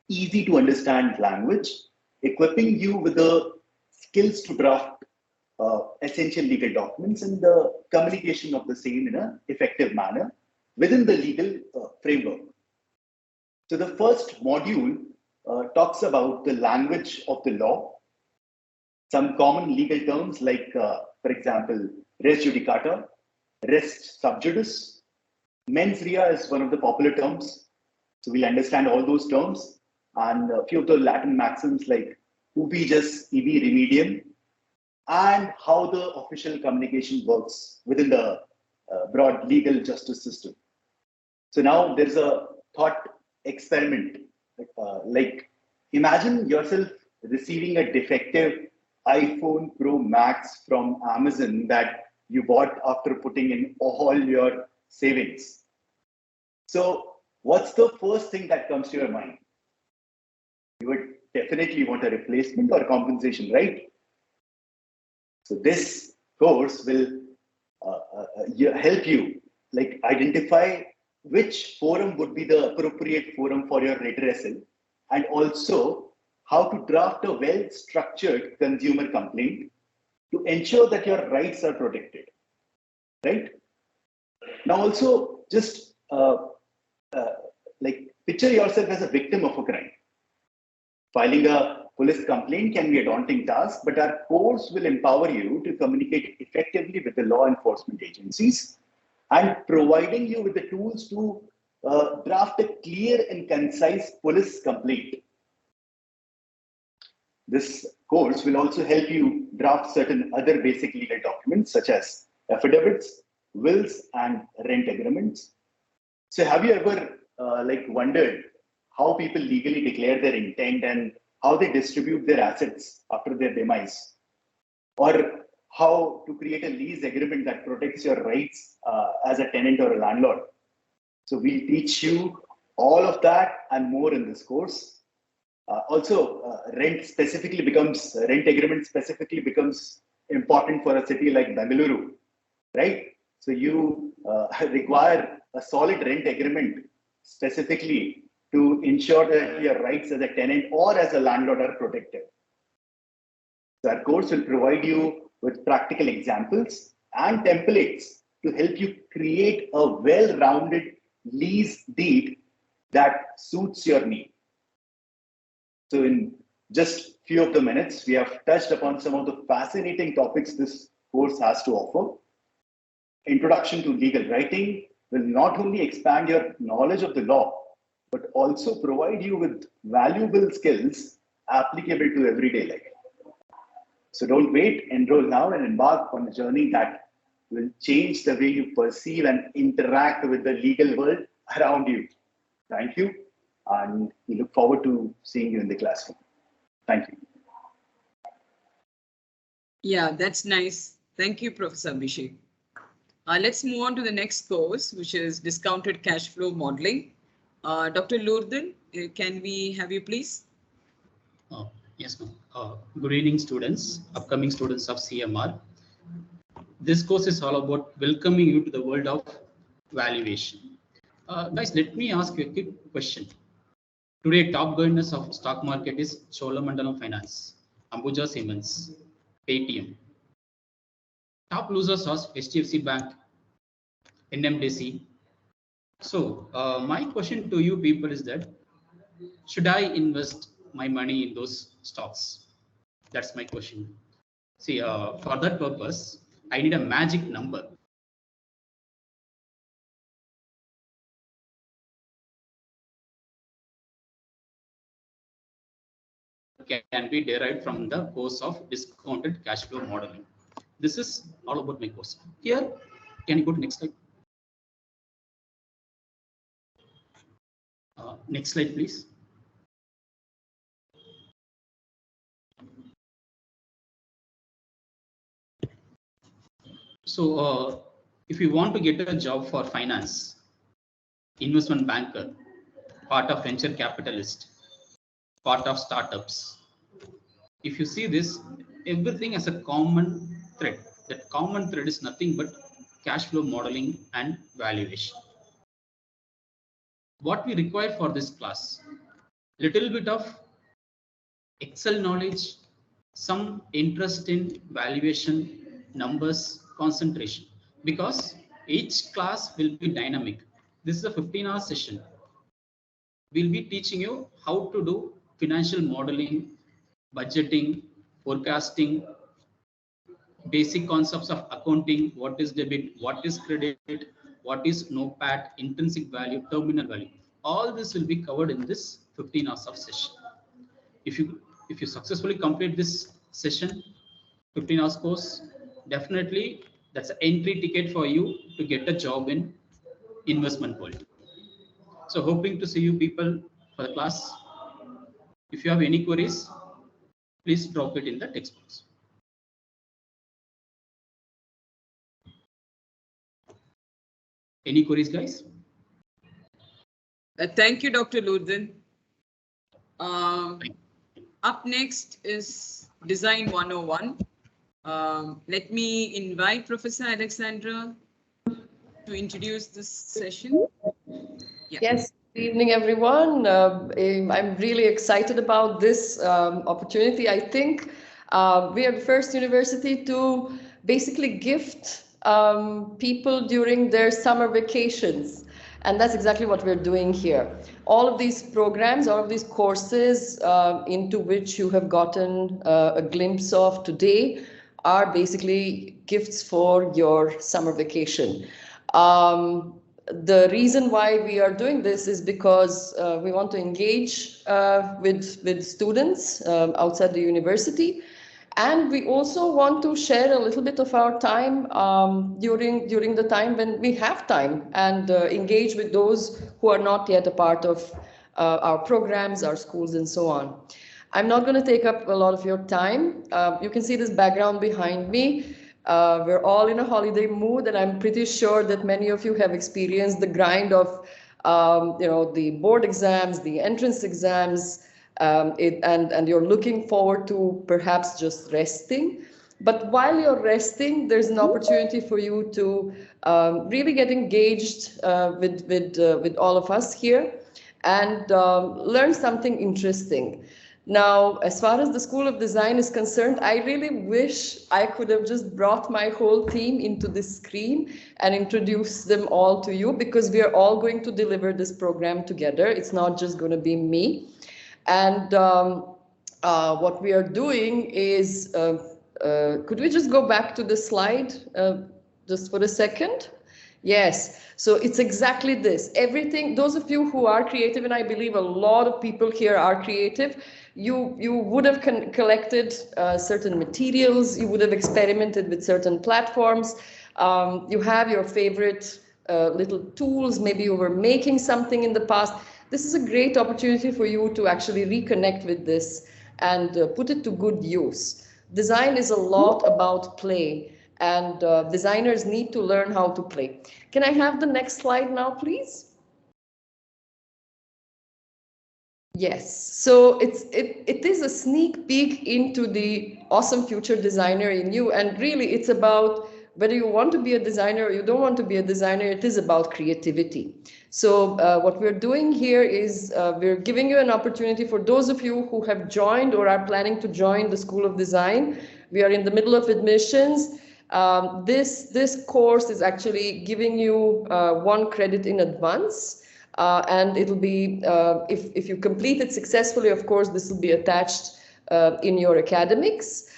easy to understand language, equipping you with the skills to draft essential legal documents and the communication of the same in an effective manner within the legal framework. So the first module talks about the language of the law, some common legal terms like, for example, res judicata, res sub judice. Mens rea is one of the popular terms. So we'll understand all those terms and a few of the Latin maxims like ubi jus, ibi remedium, and how the official communication works within the broad legal justice system. So now there's a thought experiment. Like imagine yourself receiving a defective iPhone Pro Max from Amazon that you bought after putting in all your savings. So what's the first thing that comes to your mind? You would definitely want a replacement or compensation, right? So this course will help you like identify which forum would be the appropriate forum for your redressal, and also how to draft a well-structured consumer complaint to ensure that your rights are protected, right? Now also just like picture yourself as a victim of a crime. Filing a police complaint can be a daunting task, but our course will empower you to communicate effectively with the law enforcement agencies and providing you with the tools to draft a clear and concise police complaint. This course will also help you draft certain other basic legal documents such as affidavits, wills, and rent agreements. So have you ever like wondered how people legally declare their intent and how they distribute their assets after their demise? Or how to create a lease agreement that protects your rights as a tenant or a landlord? So we'll teach you all of that and more in this course. Rent agreement specifically becomes important for a city like Bengaluru, right? So you require a solid rent agreement specifically to ensure that your rights as a tenant or as a landlord are protected. So our course will provide you with practical examples and templates to help you create a well-rounded lease deed that suits your need. So in just few of the minutes, we have touched upon some of the fascinating topics this course has to offer. Introduction to legal writing will not only expand your knowledge of the law, but also provide you with valuable skills applicable to everyday life. So don't wait, enroll now and embark on a journey that will change the way you perceive and interact with the legal world around you. Thank you, and we look forward to seeing you in the classroom. Thank you. Yeah, that's nice. Thank you, Professor Abhishek. Let's move on to the next course, which is discounted cash flow modeling. Dr. Lourdes, can we have you please? Yes, ma'am. Good evening, students, upcoming students of CMR. This course is all about welcoming you to the world of valuation. Guys, let me ask you a quick question. Today, top governors of stock market is Cholamandalam Finance, Ambuja Siemens, Paytm. Top losers are HDFC Bank, NMDC. So my question to you people is that, should I invest my money in those stocks? That's my question. See, for that purpose, I need a magic number. Can be derived from the course of discounted cash flow modeling. This is all about my course. Here, can you go to next slide? Next slide, please. So if you want to get a job for finance, investment banker, part of venture capitalist, part of startups, if you see this, everything has a common thread. That common thread is nothing but cash flow modeling and valuation. What we require for this class, little bit of Excel knowledge, some interest in valuation, numbers, concentration, because each class will be dynamic. This is a 15-hour session. We'll be teaching you how to do financial modeling, budgeting, forecasting, basic concepts of accounting, what is debit, what is credit, what is NOPAT, intrinsic value, terminal value. All this will be covered in this 15 hours of session. If you successfully complete this session, 15 hours course, definitely that's an entry ticket for you to get a job in investment world. So hoping to see you people for the class. If you have any queries, please drop it in the text box. Any queries, guys? Thank you, Dr. Lourden. Up next is Design 101. Let me invite Professor Alexandra to introduce this session. Yeah. Yes, good evening, everyone. I'm really excited about this opportunity. I think we are the first university to basically gift people during their summer vacations. And that's exactly what we're doing here. All of these programs, all of these courses into which you have gotten a glimpse of today are basically gifts for your summer vacation. The reason why we are doing this is because we want to engage with students outside the university. And we also want to share a little bit of our time during the time when we have time and engage with those who are not yet a part of our programs, our schools, and so on. I'm not going to take up a lot of your time. You can see this background behind me. We're all in a holiday mood, and I'm pretty sure that many of you have experienced the grind of the board exams, the entrance exams, and you're looking forward to perhaps just resting. But while you're resting, there's an opportunity for you to really get engaged with all of us here and learn something interesting. Now, as far as the School of Design is concerned, I really wish I could have just brought my whole team into this screen and introduced them all to you, because we are all going to deliver this program together. It's not just going to be me. And what we are doing is, could we just go back to the slide just for a second? Yes, so it's exactly this. Everything, those of you who are creative, and I believe a lot of people here are creative, you would have collected certain materials, you would have experimented with certain platforms, you have your favorite little tools, maybe you were making something in the past. This is a great opportunity for you to actually reconnect with this and put it to good use. Design is a lot about play, and designers need to learn how to play. Can I have the next slide now, please? Yes, so it is a sneak peek into the awesome future designer in you, and really it's about whether you want to be a designer or you don't want to be a designer. It is about creativity. So what we're doing here is we're giving you an opportunity for those of you who have joined or are planning to join the School of Design. We are in the middle of admissions. This course is actually giving you 1 credit in advance. And it'll be, if you complete it successfully, of course, this will be attached in your academics.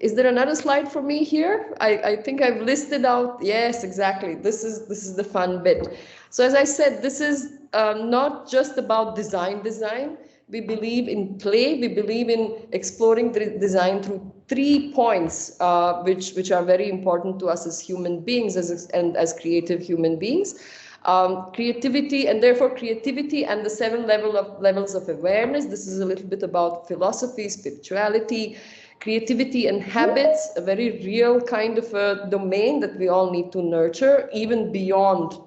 Is there another slide for me here? I think I've listed out. Yes, exactly. This is the fun bit. So as I said, this is not just about design. We believe in play. We believe in exploring the design through 3 points, which are very important to us as human beings, as creative human beings. Creativity, and therefore creativity and the 7 levels of awareness. This is a little bit about philosophy, spirituality, creativity and habits, a very real kind of a domain that we all need to nurture, even beyond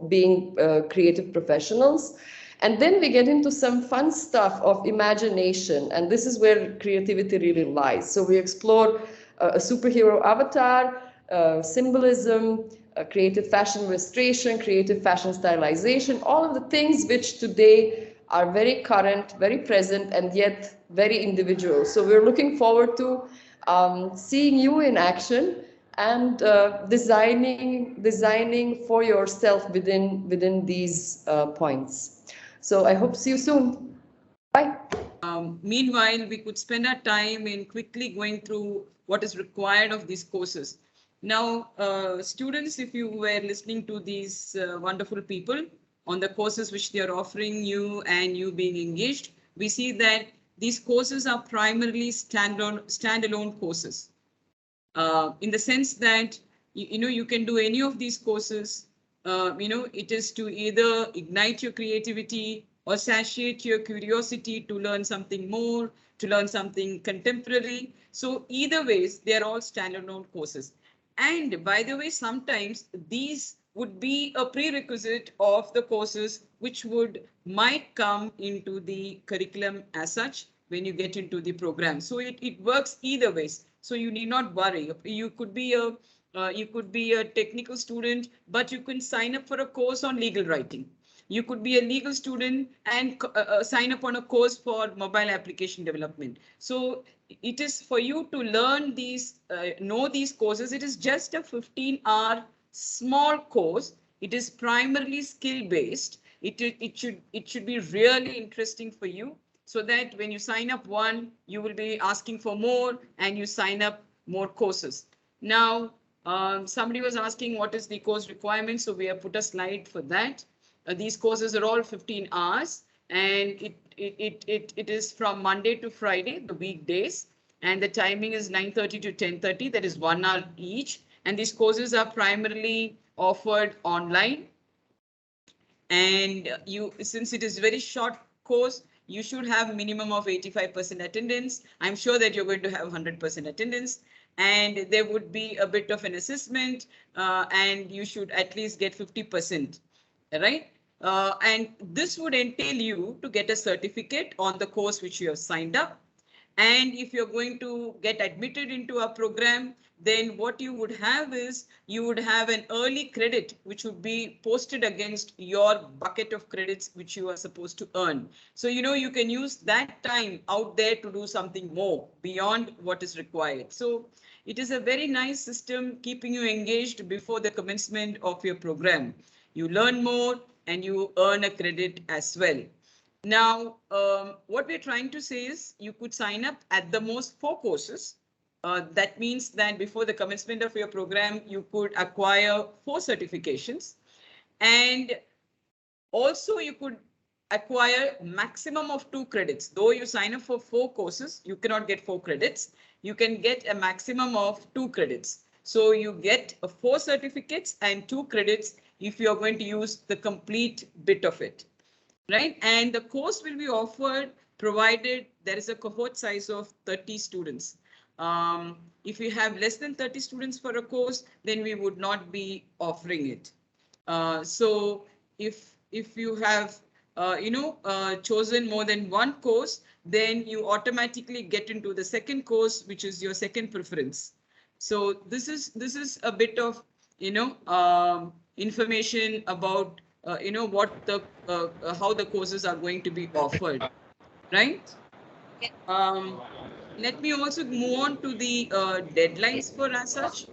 being creative professionals. And then we get into some fun stuff of imagination, and this is where creativity really lies. So we explore a superhero avatar, symbolism, creative fashion illustration, creative fashion stylization, all of the things which today are very current, very present, and yet very individual. So we're looking forward to seeing you in action and designing for yourself within these points. So I hope to see you soon. Bye. Meanwhile, we could spend our time in quickly going through what is required of these courses. Now, students, if you were listening to these wonderful people on the courses which they are offering you and you being engaged, we see that these courses are primarily standalone courses. In the sense that, you can do any of these courses. It is to either ignite your creativity or satiate your curiosity to learn something more, to learn something contemporary. So either ways, they are all standalone courses. And by the way, sometimes these would be a prerequisite of the courses which might come into the curriculum as such when you get into the program. So it works either ways. So you need not worry. You could be a technical student, but you can sign up for a course on legal writing. You could be a legal student and sign up on a course for mobile application development. So it is for you to learn these, know these courses. It is just a 15-hour small course. It is primarily skill-based. It should be really interesting for you, so that when you sign up one, you will be asking for more and you sign up more courses. Now, somebody was asking what is the course requirement. So we have put a slide for that. These courses are all 15 hours, and it is from Monday to Friday, the weekdays, and the timing is 9:30 to 10:30. That is 1 hour each. And these courses are primarily offered online. And since it is a very short course, you should have minimum of 85% attendance. I'm sure that you're going to have 100% attendance, and there would be a bit of an assessment, and you should at least get 50%, right? And this would entail you to get a certificate on the course which you have signed up. And if you're going to get admitted into a program, then what you would have is you would have an early credit which would be posted against your bucket of credits which you are supposed to earn. So, you can use that time out there to do something more beyond what is required. So it is a very nice system keeping you engaged before the commencement of your program. You learn more and you earn a credit as well. Now, what we're trying to say is you could sign up at the most 4 courses. That means that before the commencement of your program, you could acquire 4 certifications. And also you could acquire maximum of 2 credits. Though you sign up for 4 courses, you cannot get 4 credits. You can get a maximum of 2 credits. So you get 4 certificates and 2 credits if you're going to use the complete bit of it. Right, and the course will be offered provided there is a cohort size of 30 students. If you have less than 30 students for a course, then we would not be offering it. So if you have chosen more than 1 course, then you automatically get into the second course, which is your second preference. So this is a bit of information about what the how the courses are going to be offered, right? Let me also move on to the deadlines for as such.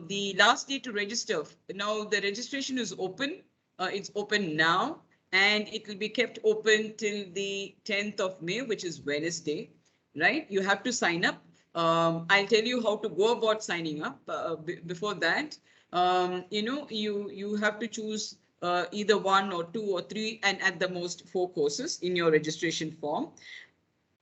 The last day to register. Now the registration is open. It's open now, and it will be kept open till the 10th of May, which is Wednesday, right? You have to sign up. I'll tell you how to go about signing up. Before that, you have to choose either 1 or 2 or 3 and at the most 4 courses in your registration form.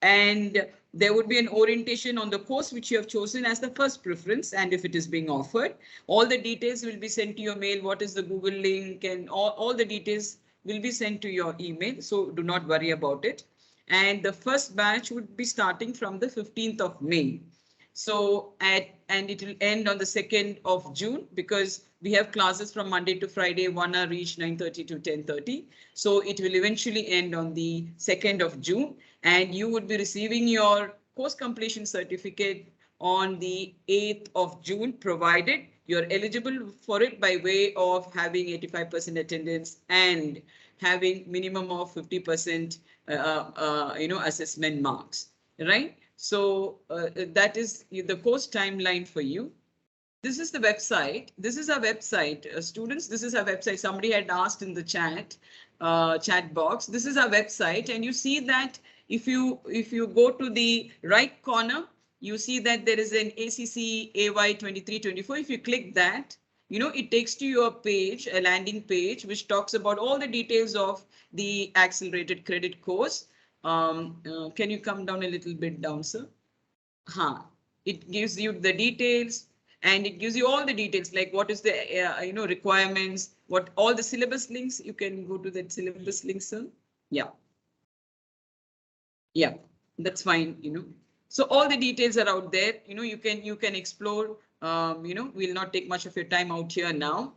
And there would be an orientation on the course which you have chosen as the first preference, and if it is being offered, all the details will be sent to your mail. What is the Google link, and all the details will be sent to your email. So do not worry about it. And the first batch would be starting from the 15th of May. So and it will end on the 2nd of June, because We have classes from Monday to Friday, 1 hour each, 9:30 to 10:30. So it will eventually end on the 2nd of June, and you would be receiving your course completion certificate on the 8th of June, provided you're eligible for it by way of having 85% attendance and having minimum of 50% assessment marks, right? So that is the course timeline for you. This is the website. This is our website, students. This is our website. Somebody had asked in the chat box. This is our website, and you see that if you go to the right corner, you see that there is an ACC AY 2324. If you click that, it takes to your page, a landing page, which talks about all the details of the accelerated credit course. Can you come down a little bit down, sir? It gives you the details, and it gives you all the details, like what is the requirements, what all the syllabus links. You can go to that syllabus link, sir. Yeah, that's fine. So all the details are out there. You can explore. We'll not take much of your time out here now.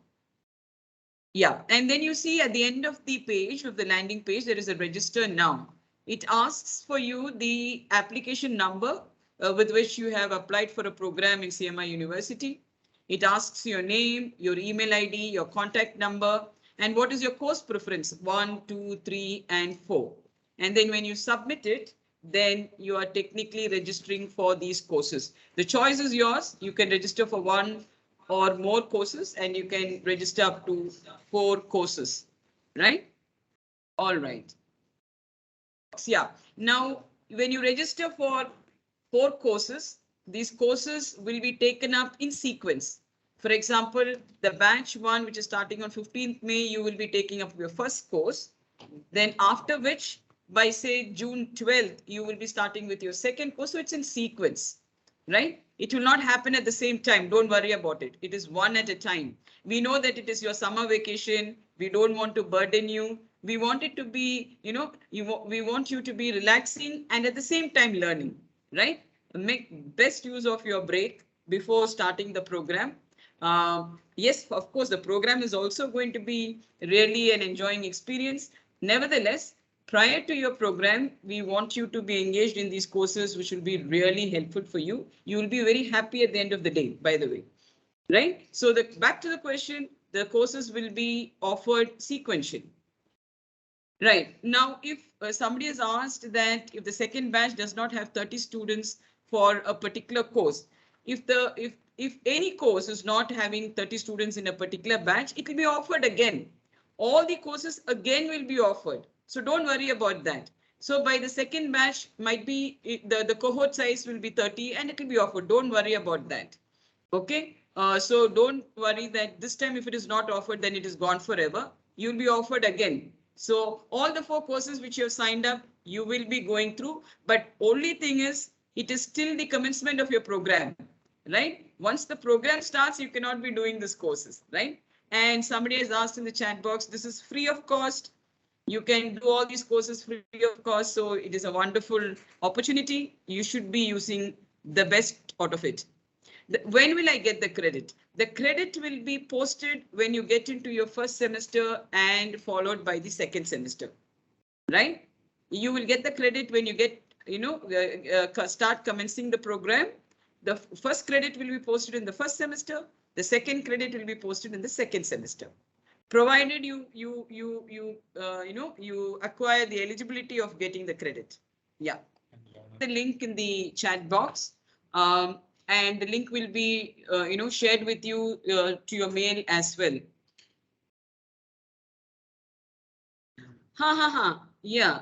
Yeah, and then you see at the end of the page, of the landing page, there is a register now. It asks for you the application number with which you have applied for a program in CMR University. It asks your name, your email ID, your contact number, and what is your course preference, 1, 2, 3, and 4. And then when you submit it, then you are technically registering for these courses. The choice is yours. You can register for 1 or more courses, and you can register up to 4 courses, right? All right. Yeah. Now, when you register for 4 courses, these courses will be taken up in sequence. For example, the batch 1, which is starting on 15th May, you will be taking up your first course. Then after which, by say June 12th, you will be starting with your second course. So it's in sequence, right? It will not happen at the same time. Don't worry about it. It is one at a time. We know that it is your summer vacation. We don't want to burden you. We want it to be, we want you to be relaxing and at the same time learning, right? Make best use of your break before starting the program. Yes, of course, the program is also going to be really an enjoying experience. Nevertheless, prior to your program, we want you to be engaged in these courses, which will be really helpful for you. You will be very happy at the end of the day, by the way, right? So back to the question, the courses will be offered sequentially. Right. Now, if somebody has asked that if the second batch does not have 30 students for a particular course, if any course is not having 30 students in a particular batch, it will be offered again. All the courses again will be offered. So don't worry about that. So by the second batch might be the cohort size will be 30 and it will be offered. Don't worry about that. Okay. So don't worry that this time if it is not offered, then it is gone forever. You'll be offered again. So all the 4 courses which you have signed up, you will be going through. But only thing is, it is still the commencement of your program, right? Once the program starts, you cannot be doing these courses, right? And somebody has asked in the chat box, this is free of cost. You can do all these courses free of cost. So it is a wonderful opportunity. You should be using the best out of it. When will I get the credit? The credit will be posted when you get into your first semester and followed by the second semester, right? You will get the credit when you get, start commencing the program. The first credit will be posted in the first semester. The second credit will be posted in the second semester, provided you acquire the eligibility of getting the credit. Yeah. The link in the chat box. And the link will be, shared with you to your mail as well. Yeah.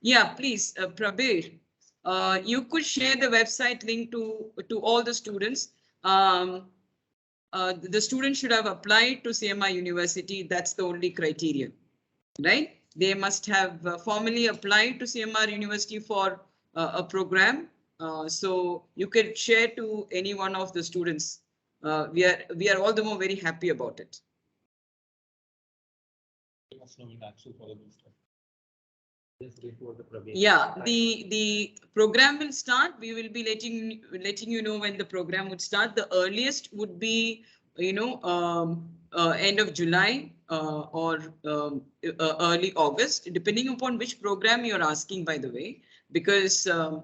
Yeah, please, Prabir, you could share the website link to all the students. The students should have applied to CMR University. That's the only criterion, right? They must have formally applied to CMR University for a program. So you can share to any one of the students. We are all the more very happy about it. Yeah, the program will start. We will be letting you know when the program would start. The earliest would be, end of July or early August, depending upon which program you're asking, by the way, because a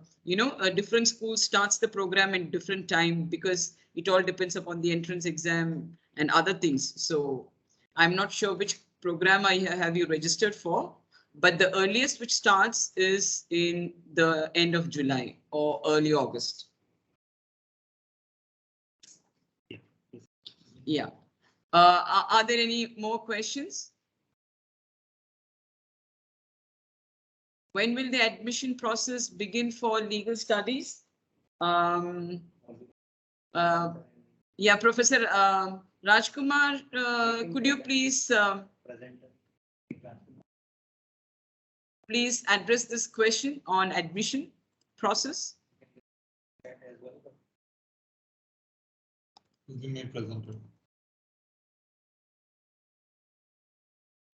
different school starts the program at different time because it all depends upon the entrance exam and other things. So I'm not sure which program I have you registered for, but the earliest which starts is in the end of July or early August. Yeah. Are there any more questions? When will the admission process begin for legal studies? Yeah, Professor Rajkumar, could you please address this question on admission process?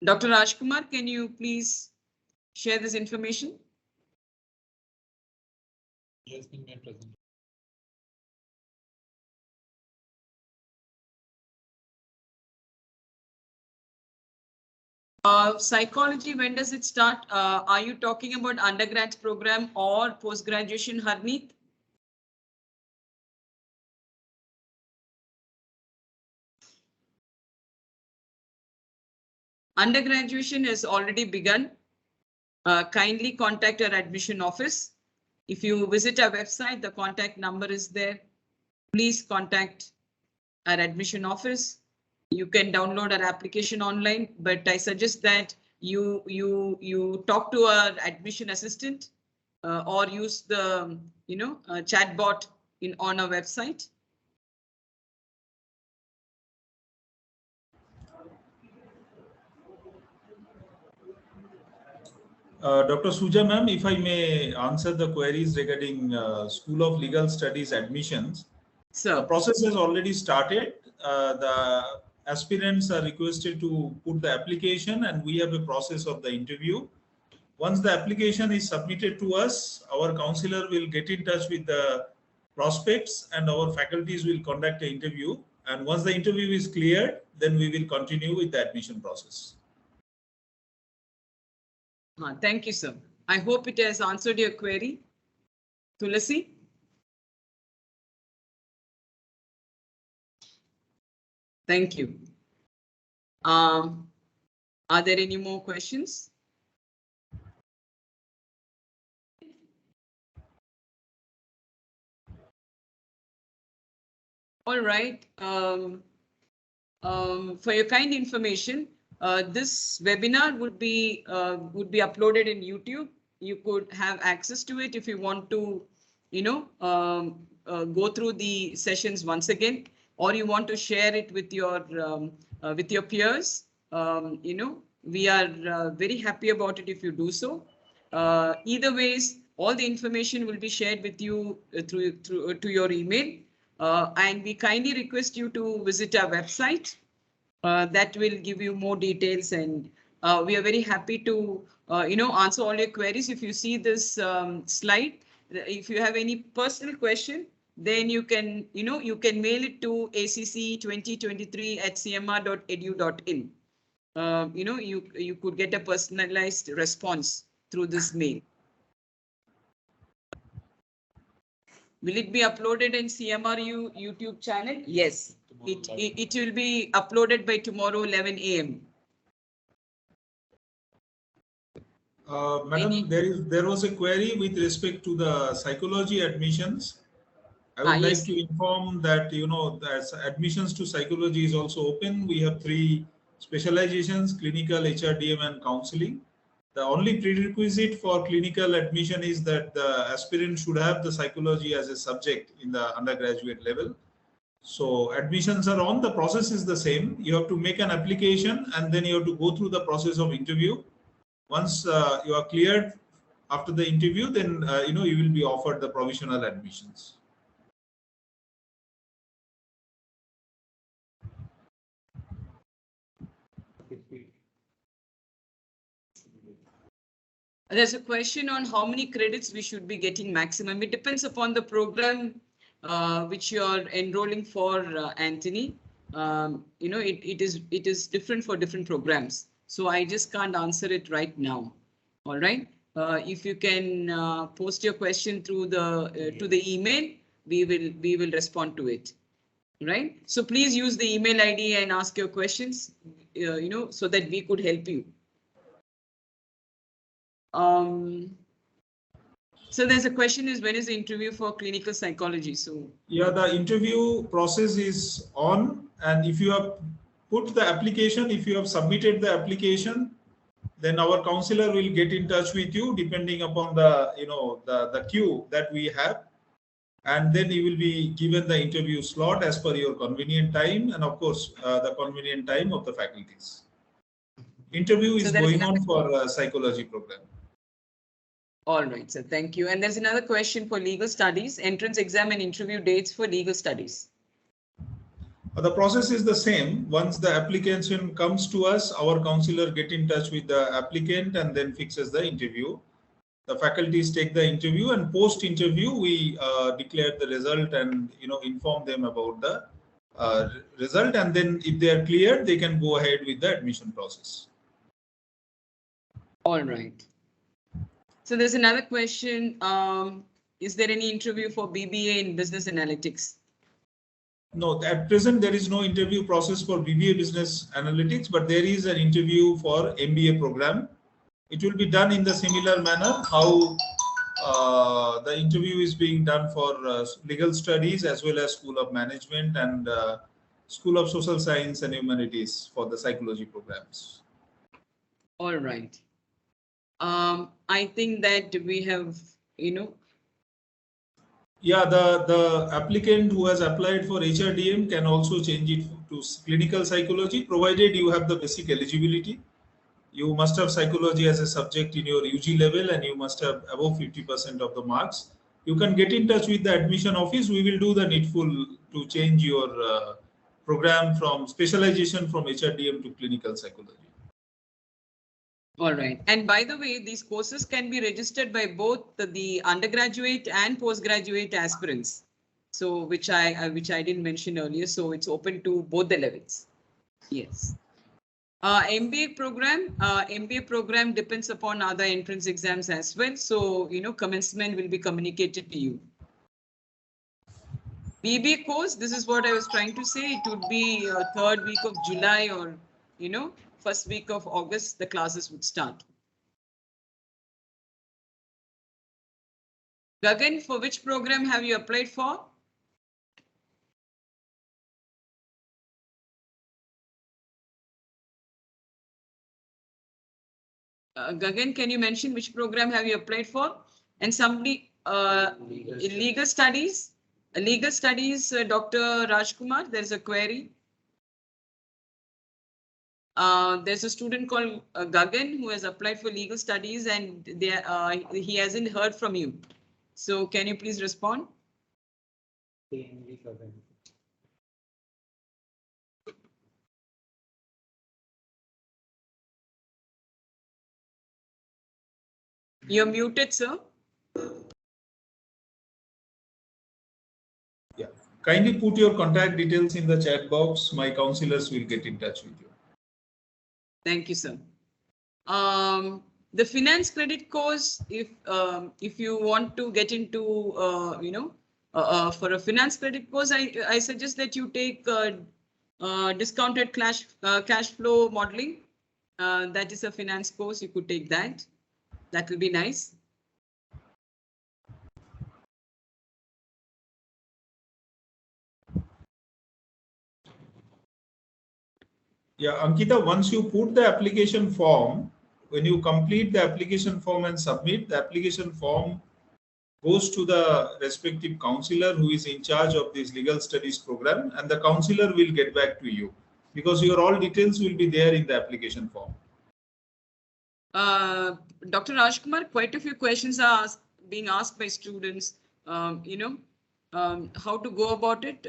Dr. Rajkumar, can you please share this information? Yes, been made present. Psychology, when does it start? Are you talking about undergrad program or post-graduation, Harneet? Undergraduation has already begun. Kindly contact our admission office. If you visit our website, the contact number is there. Please contact our admission office. You can download our application online, but I suggest that you talk to our admission assistant or use the chat bot on our website. Dr. Suja ma'am, if I may answer the queries regarding School of Legal Studies admissions. So the process has already started. The aspirants are requested to put the application and we have a process of the interview. Once the application is submitted to us, our counselor will get in touch with the prospects and our faculties will conduct the interview. And once the interview is cleared, then we will continue with the admission process. Thank you, sir. I hope it has answered your query. Tulasi? Thank you. Are there any more questions? All right. For your kind information, this webinar would be uploaded in YouTube. You could have access to it if you want to, go through the sessions once again, or you want to share it with your peers. We are very happy about it if you do so. Either ways, all the information will be shared with you to your email. And we kindly request you to visit our website. That will give you more details, and we are very happy to answer all your queries. If you see this slide, if you have any personal question, then you can mail it to acc2023@cmr.edu.in. You could get a personalized response through this mail. Will it be uploaded in CMRU YouTube channel? Yes, it will be uploaded by tomorrow 11 a.m. Madam, there was a query with respect to the psychology admissions. I would like to inform that that admissions to psychology is also open. We have 3 specializations: clinical, HRDM, and counseling. The only prerequisite for clinical admission is that the aspirant should have the psychology as a subject in the undergraduate level. So admissions are on. The process is the same. You have to make an application and then you have to go through the process of interview. Once you are cleared after the interview, then you will be offered the provisional admissions. There's a question on how many credits we should be getting maximum. It depends upon the program which you are enrolling for, Anthony. You know, it is different for different programs. So I just can't answer it right now. All right. If you can post your question through the to the email, we will respond to it. Right. So please use the email ID and ask your questions. You know, so that we could help you. So there's a question is, when is the interview for clinical psychology? So yeah, the interview process is on, and if you have put the application, if you have submitted the application, then our counselor will get in touch with you depending upon the, you know, the queue that we have, and then you will be given the interview slot as per your convenient time, and of course the convenient time of the faculties. Interview is going on for psychology program. All right, sir. Thank you. And there's another question for legal studies, entrance exam and interview dates for legal studies. The process is the same. Once the application comes to us, our counselor get in touch with the applicant and then fixes the interview. The faculties take the interview, and post interview we declare the result and, you know, inform them about the result, and then if they are cleared, they can go ahead with the admission process. All right. So there's another question. Is there any interview for BBA in business analytics? No, at present there is no interview process for BBA business analytics, but there is an interview for MBA program. It will be done in the similar manner how the interview is being done for legal studies as well as School of Management and School of Social Science and Humanities for the psychology programs. All right. I think that we have, you know. Yeah, the applicant who has applied for HRDM can also change it to clinical psychology, provided you have the basic eligibility. You must have psychology as a subject in your UG level, and you must have above 50% of the marks. You can get in touch with the admission office. We will do the needful to change your program from specialization from HRDM to clinical psychology. All right. And by the way, these courses can be registered by both the undergraduate and postgraduate aspirants. So which I didn't mention earlier. So it's open to both the levels. Yes. MBA program depends upon other entrance exams as well. So, you know, commencement will be communicated to you. BBA course, this is what I was trying to say. It would be third week of July, or, you know, first week of August, the classes would start. Gagan, for which program have you applied for? Gagan, can you mention which program have you applied for? And somebody, legal studies, Dr. Rajkumar, there's a query. There's a student called Gagan who has applied for legal studies, and he hasn't heard from you. So can you please respond? You're muted, sir. Yeah, kindly put your contact details in the chat box. My counselors will get in touch with you. Thank you, sir. The finance credit course, if you want to get into, you know, for a finance credit course, I suggest that you take discounted cash flow modeling. That is a finance course. You could take that. That will be nice. Yeah, Ankita, once you put the application form, when you complete the application form and submit, the application form goes to the respective counselor who is in charge of this legal studies program, and the counselor will get back to you because your all details will be there in the application form. Dr. Rajkumar, quite a few questions are being asked by students, you know, how to go about it.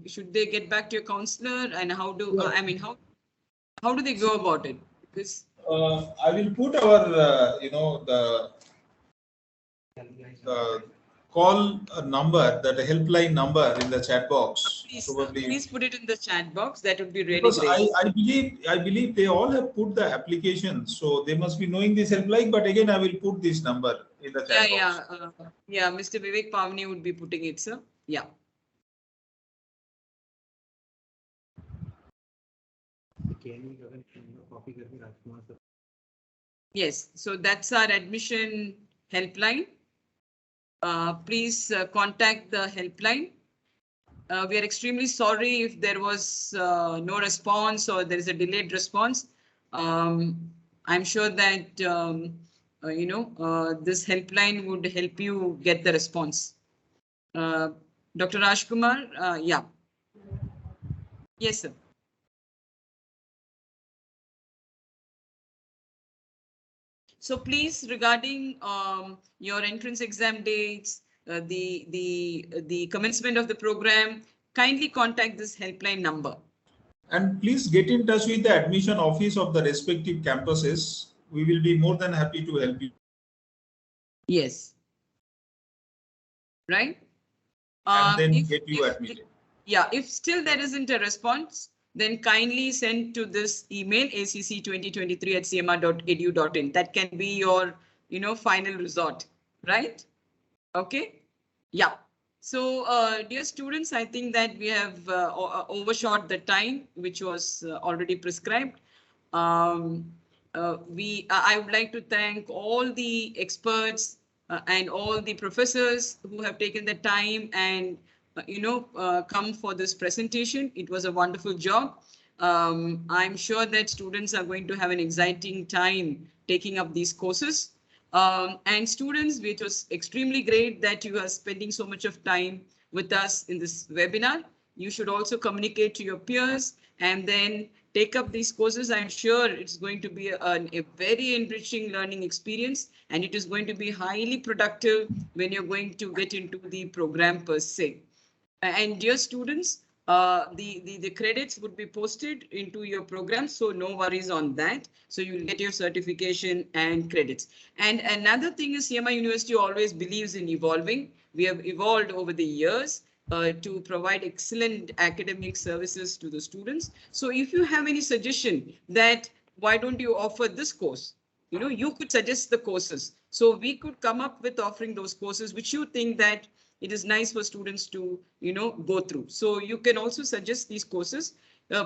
Should they get back to your counselor, and how do, I mean, how do they go about it? Because I will put our, the call number, that helpline number in the chat box. Please put it in the chat box. That would be really Because great. I believe they all have put the application, so they must be knowing this helpline. But again, I will put this number in the chat box. Yeah. Mr. Vivek Pavni would be putting it, sir. Yeah. Yes, so that's our admission helpline. Please contact the helpline. We are extremely sorry if there was no response or there is a delayed response. I'm sure that, this helpline would help you get the response. Dr. Rajkumar, yeah. Yes, sir. So please, regarding your entrance exam dates, the commencement of the program, kindly contact this helpline number. And please get in touch with the admission office of the respective campuses. We will be more than happy to help you. Yes. Right? And then get you admitted. If still there isn't a response, then kindly send to this email acc2023@cmr.edu.in. That can be your, final resort, right? Okay. Yeah. So, dear students, I think that we have overshot the time which was already prescribed. I would like to thank all the experts and all the professors who have taken the time and come for this presentation. It was a wonderful job. I'm sure that students are going to have an exciting time taking up these courses. And students, it was extremely great that you are spending so much of time with us in this webinar. You should also communicate to your peers and then take up these courses. I'm sure it's going to be a very enriching learning experience, and it is going to be highly productive when you're going to get into the program per se. And dear students, the credits would be posted into your program, so no worries on that. So you will get your certification and credits. And another thing is CMR University always believes in evolving. We have evolved over the years to provide excellent academic services to the students. So if you have any suggestion that why don't you offer this course, you could suggest the courses. So we could come up with offering those courses which you think that it is nice for students to, go through. So you can also suggest these courses.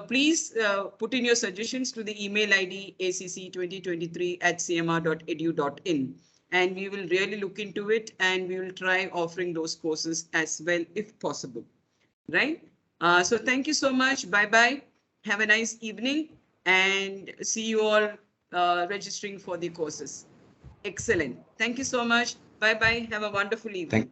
Please put in your suggestions to the email ID acc2023@cmr.edu.in. And we will really look into it and we will try offering those courses as well if possible. Right? So thank you so much. Bye-bye. Have a nice evening and see you all registering for the courses. Excellent. Thank you so much. Bye-bye. Have a wonderful evening.